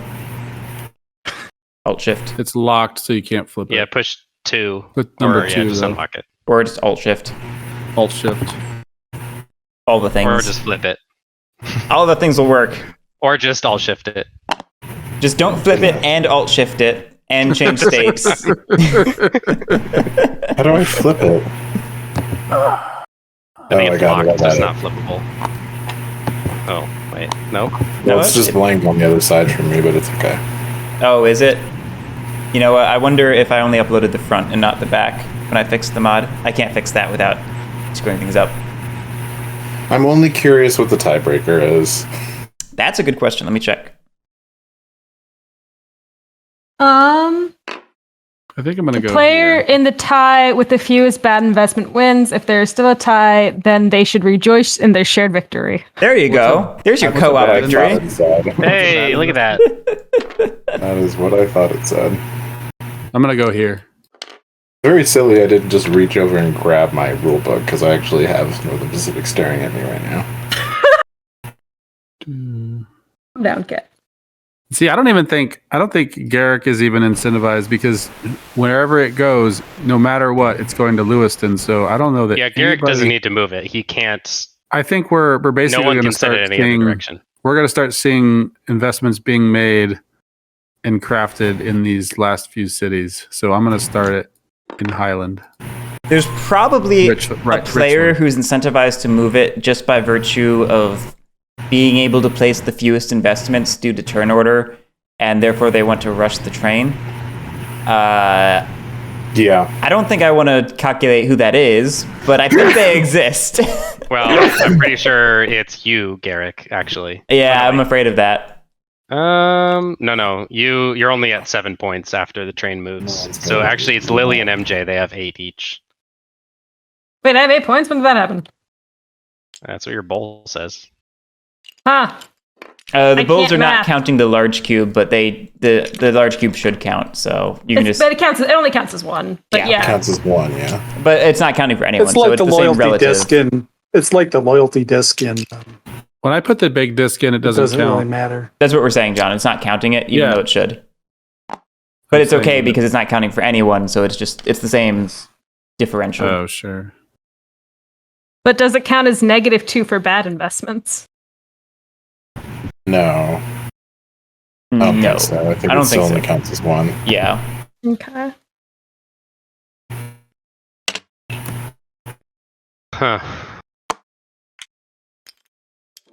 Alt Shift, It's locked, so you can't flip Yeah, it. push 2. Put number or, 2, just though. unlock it. or just Alt Shift. Alt Shift. All the things. Or just flip it. All the things will work. Or just Alt Shift it. Just don't flip it and Alt Shift it and change states. How do I flip it? I mean, I got it. blocked I got is it. not flippable. Oh, wait. No? No, it's just blank on the other side from me, but it's okay. Oh, is it? You know what? I wonder if I only uploaded the front and not the back when I fixed the mod. I can't fix that without screwing things up. I'm only curious what the tiebreaker is. That's a good question. Let me check. I think I'm going to go Player here. in the tie with the fewest bad investment wins. If there is still a tie, then they should rejoice in their shared victory. There you go. There's your co-op What I victory. thought it said. Hey, look at that. That is what I thought it said. I'm going to go here. Very silly I didn't just reach over and grab my rulebook, because I actually have Northern Pacific staring at me right now. I'm down, Kit. See, I don't think Guerric is even incentivized because wherever it goes, no matter what, it's going to Lewiston. So I don't know that. Yeah, Guerric doesn't anybody- need to move it. He can't. I think we're basically No one going can to set start it any other seeing. direction. We're going to start seeing investments being made and crafted in these last few cities. So I'm going to start it in Highland. There's probably Rich- a right, player Richland. who's incentivized to move it just by virtue of being able to place the fewest investments due to turn order, and therefore they want to rush the train. Yeah. I don't think I want to calculate who that is, but I think they exist. Well, I'm pretty sure it's you, Guerric, actually. Yeah, I'm afraid of that. No. You're only at 7 points after the train moves. No, it's So good. actually, it's Lily and MJ. They have 8 each. Wait, I have 8 points? When did that happen? That's what your bowl says. Huh. The I bulls can't are not math. counting the large cube, but the large cube should count. So you can just, But it only counts as one. But Yeah, yeah. Counts as one, yeah. but it's not counting for anyone. It's so like it's the the same loyalty relative. disc in. It's like the loyalty disc in. When I put the big disc in, it doesn't, Doesn't really count. matter. That's what we're saying, John. It's not counting it, even Yeah. though it should. But it's saying okay that- because it's not counting for anyone, so it's the same differential. Oh, sure. But does it count as -2 for bad investments? No. I don't No. think so. I think I don't it still think so. only counts as one. Yeah. Okay. Huh.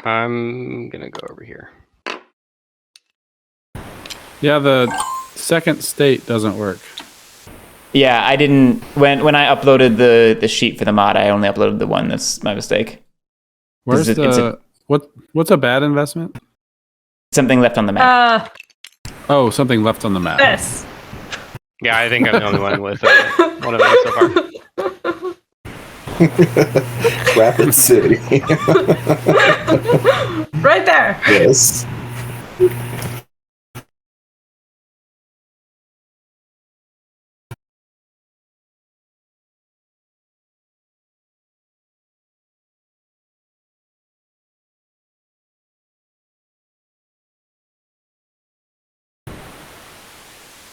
I'm gonna go over here. Yeah, the second state doesn't work. Yeah, I didn't when I uploaded the sheet for the mod, I only uploaded the one. That's my mistake. Where's It's a- What's a bad investment? Something left on the map. Oh, something left on the map. This. Yeah, I think I'm the only one with one of them so far. Rapid City. Right there. Yes.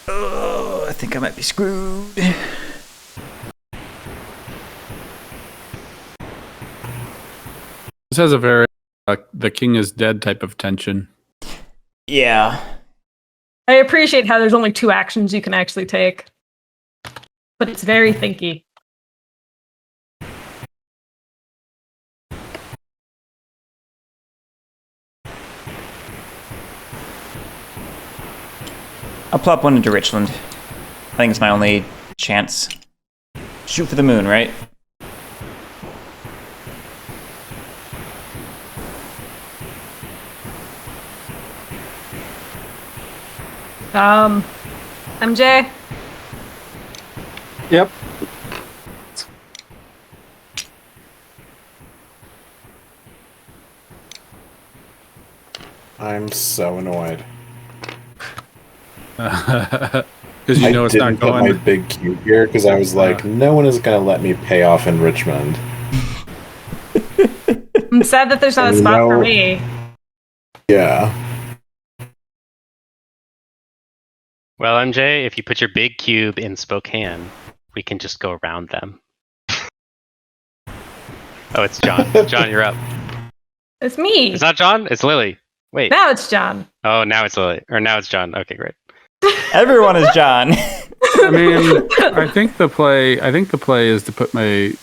Oh, I think I might be screwed. This has a very the king is dead type of tension. Yeah. I appreciate how there's only 2 actions you can actually take. But it's very thinky. I'll plop one into Richland. I think it's my only chance. Shoot for the moon, right? MJ? Yep. I'm so annoyed. Because you know it's didn't not going. put my big cube here because I was like, no one is going to let me pay off in Richmond. I'm sad that there's not a spot for me. Yeah. Well, MJ, if you put your big cube in Spokane, we can just go around them. Oh, it's John. John, you're up. It's me. It's not John, it's Lily. Wait. Now it's John. Oh, now it's Lily. Or now it's John. Okay, great. Everyone is John. I mean, I think the play is to put my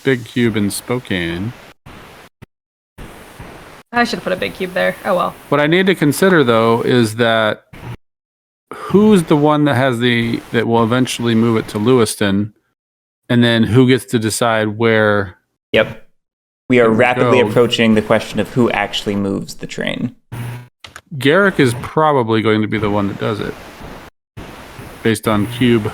big cube in Spokane. I should have put a big cube there. Oh well. What I need to consider though is that who's the one that will eventually move it to Lewiston, and then who gets to decide where. Yep. We are There we rapidly go. approaching the question of who actually moves the train. Guerric is probably going to be the one that does it, based on cube.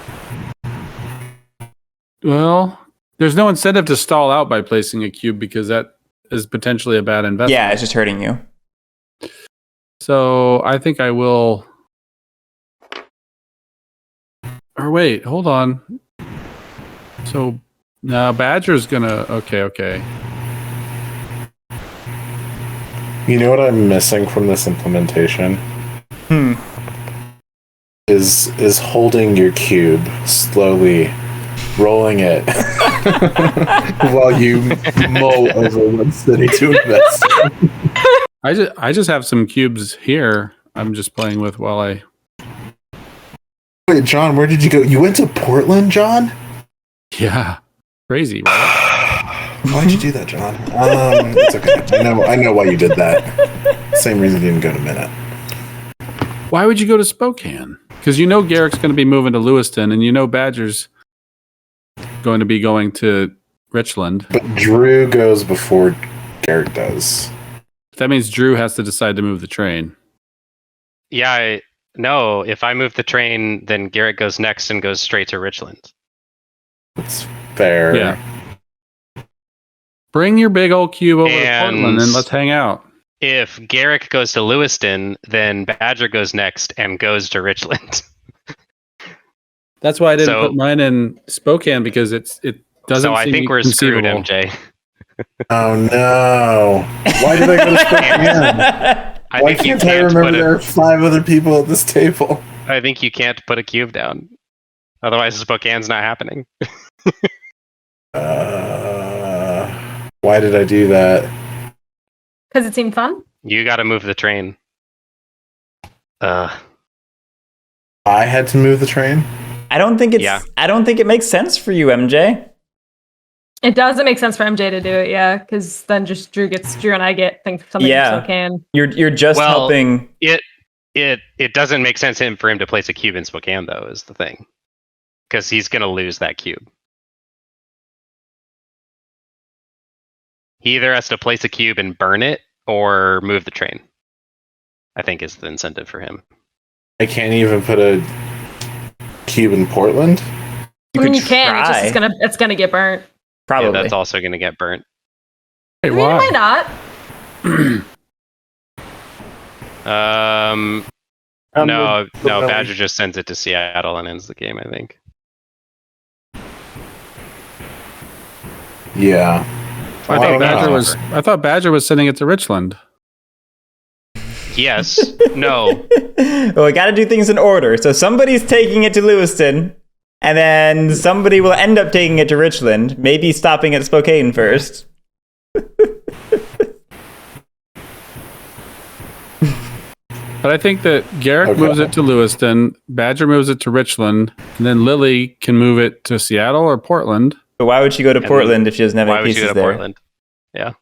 Well, there's no incentive to stall out by placing a cube because that is potentially a bad investment. Yeah, it's just hurting you. So I think I will. Or wait, hold on. So now Badger's gonna. Okay. You know what I'm missing from this implementation? Is holding your cube, slowly rolling it while you mull over one city to invest in. I just have some cubes here. I'm just playing with while I. Wait, John, where did you go? You went to Portland, John? Yeah, crazy, right? Why'd you do that, John? It's okay. I know why you did that. Same reason you didn't go to Minute. Why would you go to Spokane? Because you know Guerric's going to be moving to Lewiston, and you know Badger's going to be going to Richland. But Drew goes before Guerric does. That means Drew has to decide to move the train. Yeah, no, if I move the train, then Guerric goes next and goes straight to Richland. It's fair. Yeah. Bring your big old cube over to And- Portland and let's hang out. If Guerric goes to Lewiston, then Badger goes next and goes to Richland. That's why I didn't So- put mine in Spokane because it doesn't. So I seem think we're screwed, conceivable. MJ. Oh no! Why did I go to Spokane? I Why think you can't I can't remember put there are 5 other people at this table? I think you can't put a cube down. Otherwise, Spokane's not happening. Why did I do that? Because it seemed fun. You got to move the train. I had to move the train? I don't think Yeah. it makes sense for you, MJ. It doesn't make sense for MJ to do it, yeah, because then just Drew and I get something Yeah. so can. You're just Well- helping. It doesn't make sense for him to place a cube in Spokane, though, is the thing. Because he's going to lose that cube. He either has to place a cube and burn it, or move the train. I think is the incentive for him. I can't even put a cube in Portland. I mean, you can. It's gonna get burnt. Probably. Yeah, that's also going to get burnt. Hey, I mean, it might not. No, Badger just sends it to Seattle and ends the game, I think. Yeah. I thought Badger was sending it to Richland. Yes. No. Well, we got to do things in order. So somebody's taking it to Lewiston, and then somebody will end up taking it to Richland, maybe stopping at Spokane first. But I think that Guerric moves it to Lewiston, Badger moves it to Richland, and then Lily can move it to Seattle or Portland. But why would she go to Portland if she doesn't have any pieces there? Why would she go to Portland? Yeah.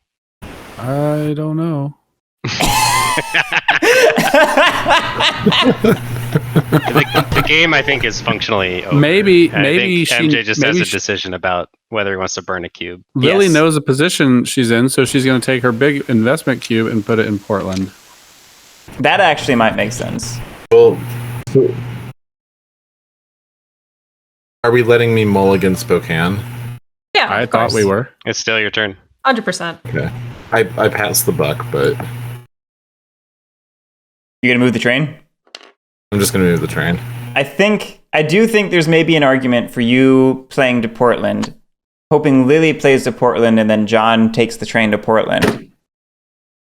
I don't know. The game, I think, is functionally over. Maybe MJ just has a decision about whether he wants to burn a cube. Lily knows the position she's in, so she's going to take her big investment cube and put it in Portland. That actually might make sense. Well, are we letting me mulligan Spokane? Yeah, I thought we were. It's still your turn. 100%. Okay. I passed the buck, but You gonna move the train? I'm just gonna move the train. I do think there's maybe an argument for you playing to Portland, hoping Lily plays to Portland, and then John takes the train to Portland.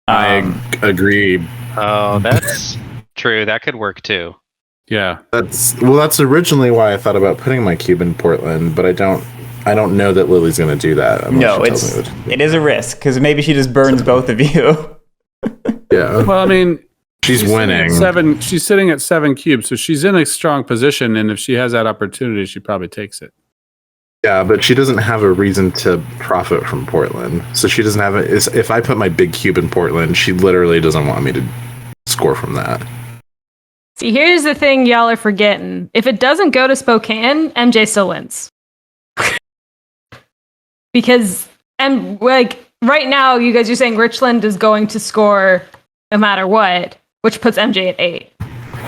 I agree. Oh, that's true. That could work too. Yeah. That's originally why I thought about putting my cube in Portland, but I don't know that Lily's going to do that. No, it is a risk because maybe she just burns both of you. Yeah. Well, I mean, she's winning. She's sitting at 7 cubes, so she's in a strong position, and if she has that opportunity, she probably takes it. Yeah, but she doesn't have a reason to profit from Portland. So she doesn't have if I put my big cube in Portland, she literally doesn't want me to score from that. See, here's the thing y'all are forgetting. If it doesn't go to Spokane, MJ still wins. Because right now, you guys are saying Richland is going to score no matter what, which puts MJ at 8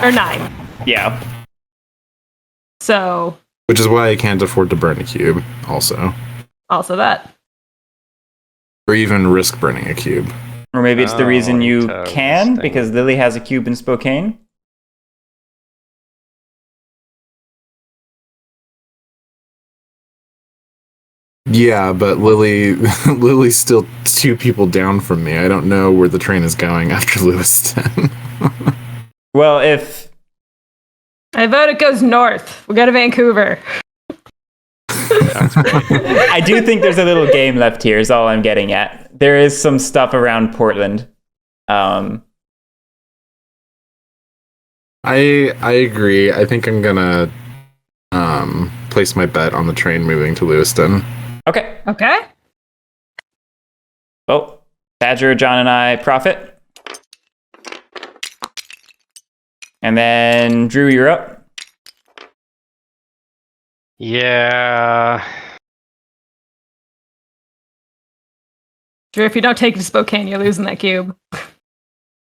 or 9. Yeah. So. Which is why I can't afford to burn a cube. Also that. Or even risk burning a cube. Or maybe it's the reason you can because Lily has a cube in Spokane. Yeah, but Lily's still 2 people down from me. I don't know where the train is going after Lewiston. Well, if I vote it goes north. We go to Vancouver. I do think there's a little game left here is all I'm getting at. There is some stuff around Portland. I agree. I think I'm gonna place my bet on the train moving to Lewiston. Okay. Well, Badger, John, and I profit. And then, Drew, you're up. Yeah. Drew, if you don't take it to Spokane, you're losing that cube.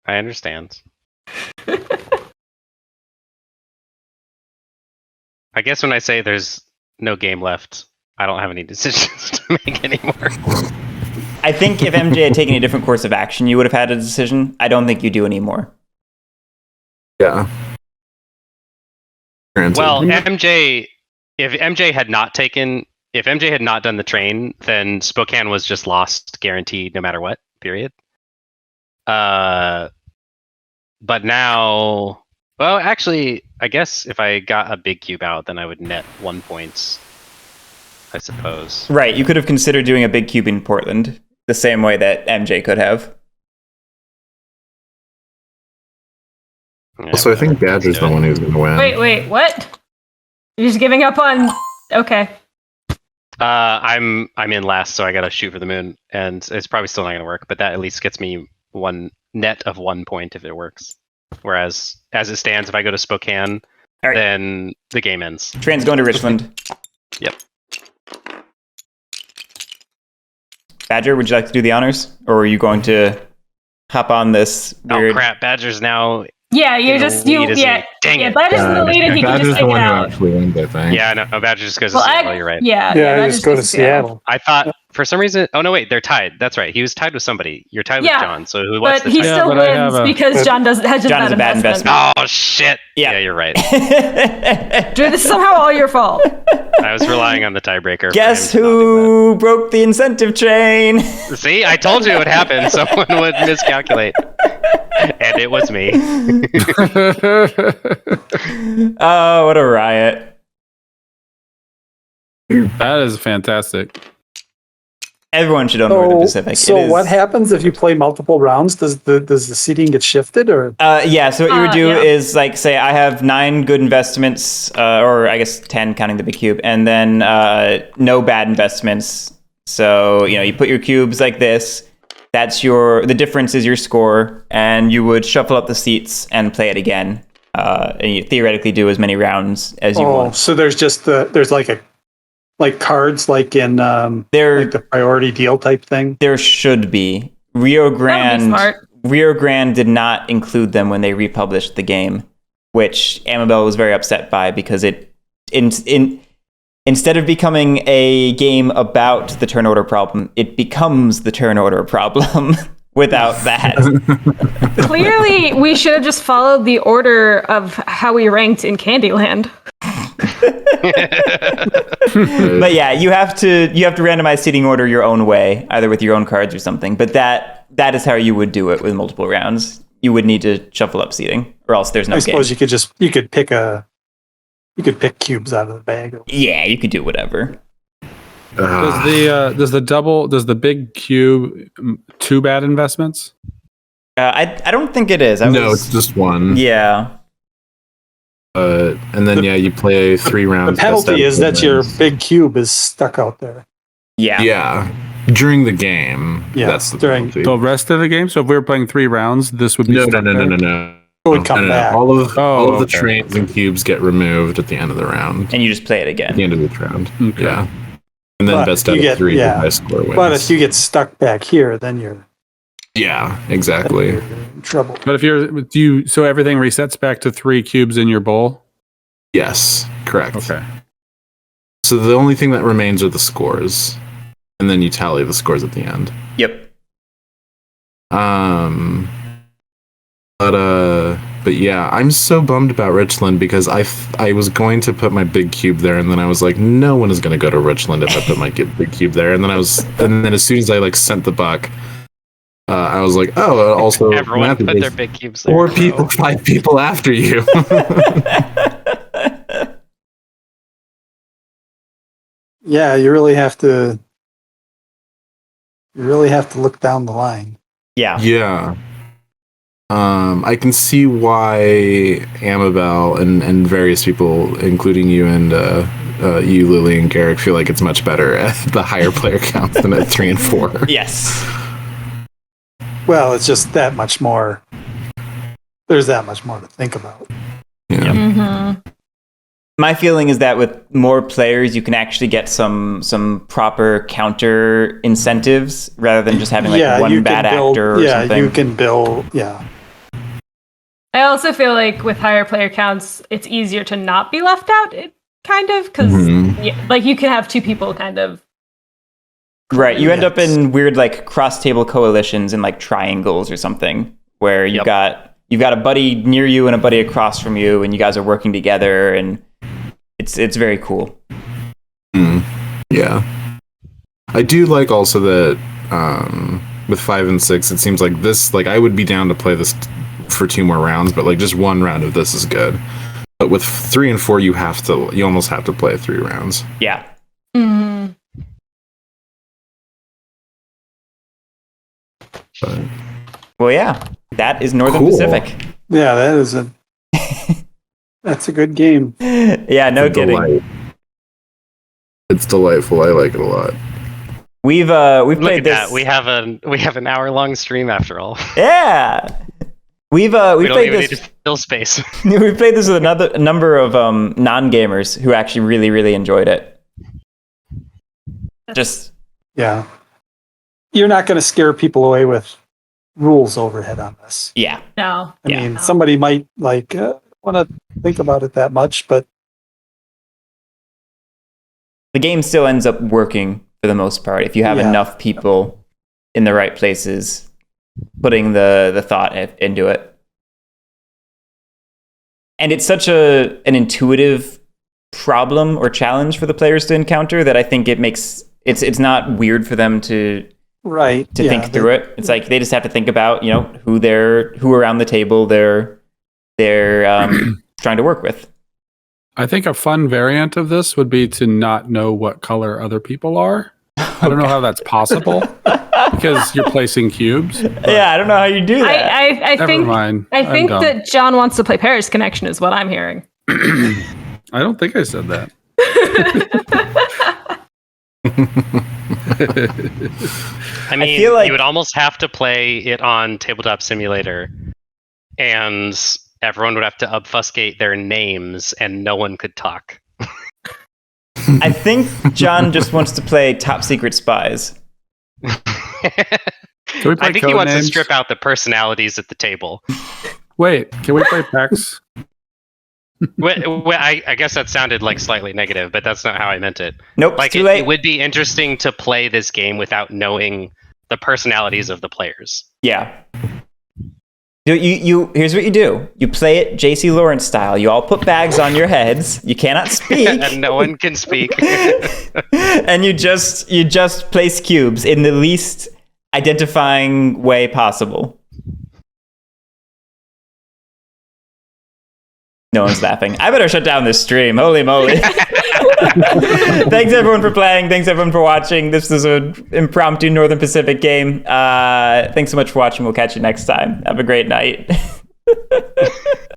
I understand. I guess when I say there's no game left, I don't have any decisions to make anymore. I think if MJ had taken a different course of action, you would have had a decision. I don't think you do anymore. Yeah. Granted. Well, if MJ had not done the train, then Spokane was just lost, guaranteed, no matter what. Period. But now, well, actually, I guess if I got a big cube out, then I would net 1 point, I suppose. Right. You could have considered doing a big cube in Portland the same way that MJ could have. Yeah, so I think Badger's the one who's going to win. Wait, what? You're just giving up on? Okay. I'm in last, so I gotta shoot for the moon, and it's probably still not gonna work. But that at least gets me one net of 1 point if it works. Whereas, as it stands, if I go to Spokane, then the game ends. Train's going to Richland. Yep. Badger, would you like to do the honors, or are you going to hop on this Oh weird. crap! Badger's now. Yeah, you in the just you lead, isn't yeah. he? Dang Yeah, it! Badger's in the lead and he can Badger's just the take it one who out. actually wins, I think. Yeah, no, Badger just goes Well, to Seattle. You're right. Yeah, Yeah, I Badger just go to Seattle. I thought for some reason. Oh no, wait, they're tied. That's right. He was tied with somebody. You're tied with Yeah, John. So what's But the he tie? Yeah, still but I have wins a- because John has just John is a bad investment. Oh shit! Yeah. Yeah, you're right. Drew, this is somehow all your fault. I was relying on the tiebreaker. Guess for him to not who broke the incentive chain? do that. See, I told you it would happen. Someone would miscalculate, and it was me. Oh, what a riot. That is fantastic. Everyone should own Northern Pacific. So It is- what happens if you play multiple rounds? Does the seating get shifted or? Yeah, so what you would do Yeah. is like say I have 9 good investments, or I guess 10 counting the big cube, and then no bad investments. So you put your cubes like this. That's the difference is your score, and you would shuffle up the seats and play it again. And you theoretically do as many rounds as you want. So there's just there's like cards like in There, like the priority deal type thing. there should be. Rio Grande. smart. Rio Grande did not include them when they republished the game, which Amabel was very upset by because it instead of becoming a game about the turn order problem, it becomes the turn order problem without that. Clearly, we should have just followed the order of how we ranked in Candyland. But yeah, you have to randomize seating order your own way, either with your own cards or something. But that is how you would do it with multiple rounds. You would need to shuffle up seating, or else there's no I game. suppose you could pick cubes out of the bag. Yeah, you could do whatever. Does the big cube 2 bad investments? I don't think it is. No, it's just one. Yeah. And then you play 3 The rounds. penalty is that your rounds. big cube is stuck out there. Yeah. Yeah, during the game. Yeah, that's the during- penalty. The rest of the game. So if we were playing 3 rounds, this would be No. stuck there? It would come back. All of the okay. trains and cubes get removed at the end of the round. And you just play it At the again. end of each round. Okay. Yeah. And then But best you out of get- 3, yeah. the high score wins. But if you get stuck back here, then you're Yeah, exactly. in trouble. But if so everything resets back to 3 cubes in your bowl. Yes, correct. Okay. So the only thing that remains are the scores. And then you tally the scores at the end. Yep. But yeah, I'm so bummed about Richland because I was going to put my big cube there, and then I was like, no one is going to go to Richland if I put my big cube there. And then as soon as I sent the buck, I was like, oh, also Everyone Matthew, put their there's big cubes there. 4 people, 5 people after you. Yeah, you really have to look down the line. Yeah. Yeah. I can see why Amabel and various people, including you and you, Lily, and Guerric, feel like it's much better at the higher player counts than at 3 and 4. Yes. Well, it's just that much more. There's that much more to think about. Yeah. Mm-hmm. My feeling is that with more players, you can actually get some proper counter incentives rather than just having one bad actor or something. Yeah, you can build. Yeah. I also feel like with higher player counts, it's easier to not be left out, kind of, because you can have 2 people kind of. Right, you end up Yes. in weird cross-table coalitions and triangles or something where you've got a buddy near you and a buddy across from you, and you guys are working together, and it's very cool. Yeah. I do like also that with 5 and 6, it seems like this, I would be down to play this for 2 more rounds, but just 1 round of this is good. But with 3 and 4, you almost have to play 3 rounds. Yeah. Mm-hmm. But Well, yeah, that is Northern Cool. Pacific. Yeah, that's a good game. Yeah, no it's a kidding. delight. It's delightful. I like it a lot. We've Look played at this. that. We have an hour-long stream after all. Yeah. We've We don't played even this. need to fill space. We played this with a number of non-gamers who actually really, really enjoyed it. Just Yeah. You're not going to scare people away with rules overhead on this. Yeah. No. I Yeah. mean, somebody might like want to think about it that much, but The game still ends up working for the most part if you have Yeah. enough people in the right places putting the thought into it. And it's such an intuitive problem or challenge for the players to encounter that I think it makes it's not weird for them to right think through it. It's like they just have to think about, who around the table they're trying to work with. I think a fun variant of this would be to not know what color other people are. I don't know how that's possible because you're placing cubes. Yeah, I don't know how you do that. I Never think mind. I I'm think dumb. that John wants to play Paris Connection is what I'm hearing. I don't think I said that. I mean, feel like- you would almost have to play it on Tabletop Simulator, and everyone would have to obfuscate their names, and no one could talk. I think John just wants to play Top Secret Spies. Can we play I think he wants Codenames? to strip out the personalities at the table. Wait, can we play PAX? I guess that sounded like slightly negative, but that's not how I meant it. Nope, Like it's too late. it would be interesting to play this game without knowing the personalities of the players. Yeah. You here's what you do. You play it JC Lawrence style. You all put bags on your heads. You cannot speak. And no one can speak. And you just place cubes in the least identifying way possible. No one's laughing. I better shut down this stream. Holy moly. Thanks everyone for playing. Thanks everyone for watching. This is an impromptu Northern Pacific game. Thanks so much for watching. We'll catch you next time. Have a great night.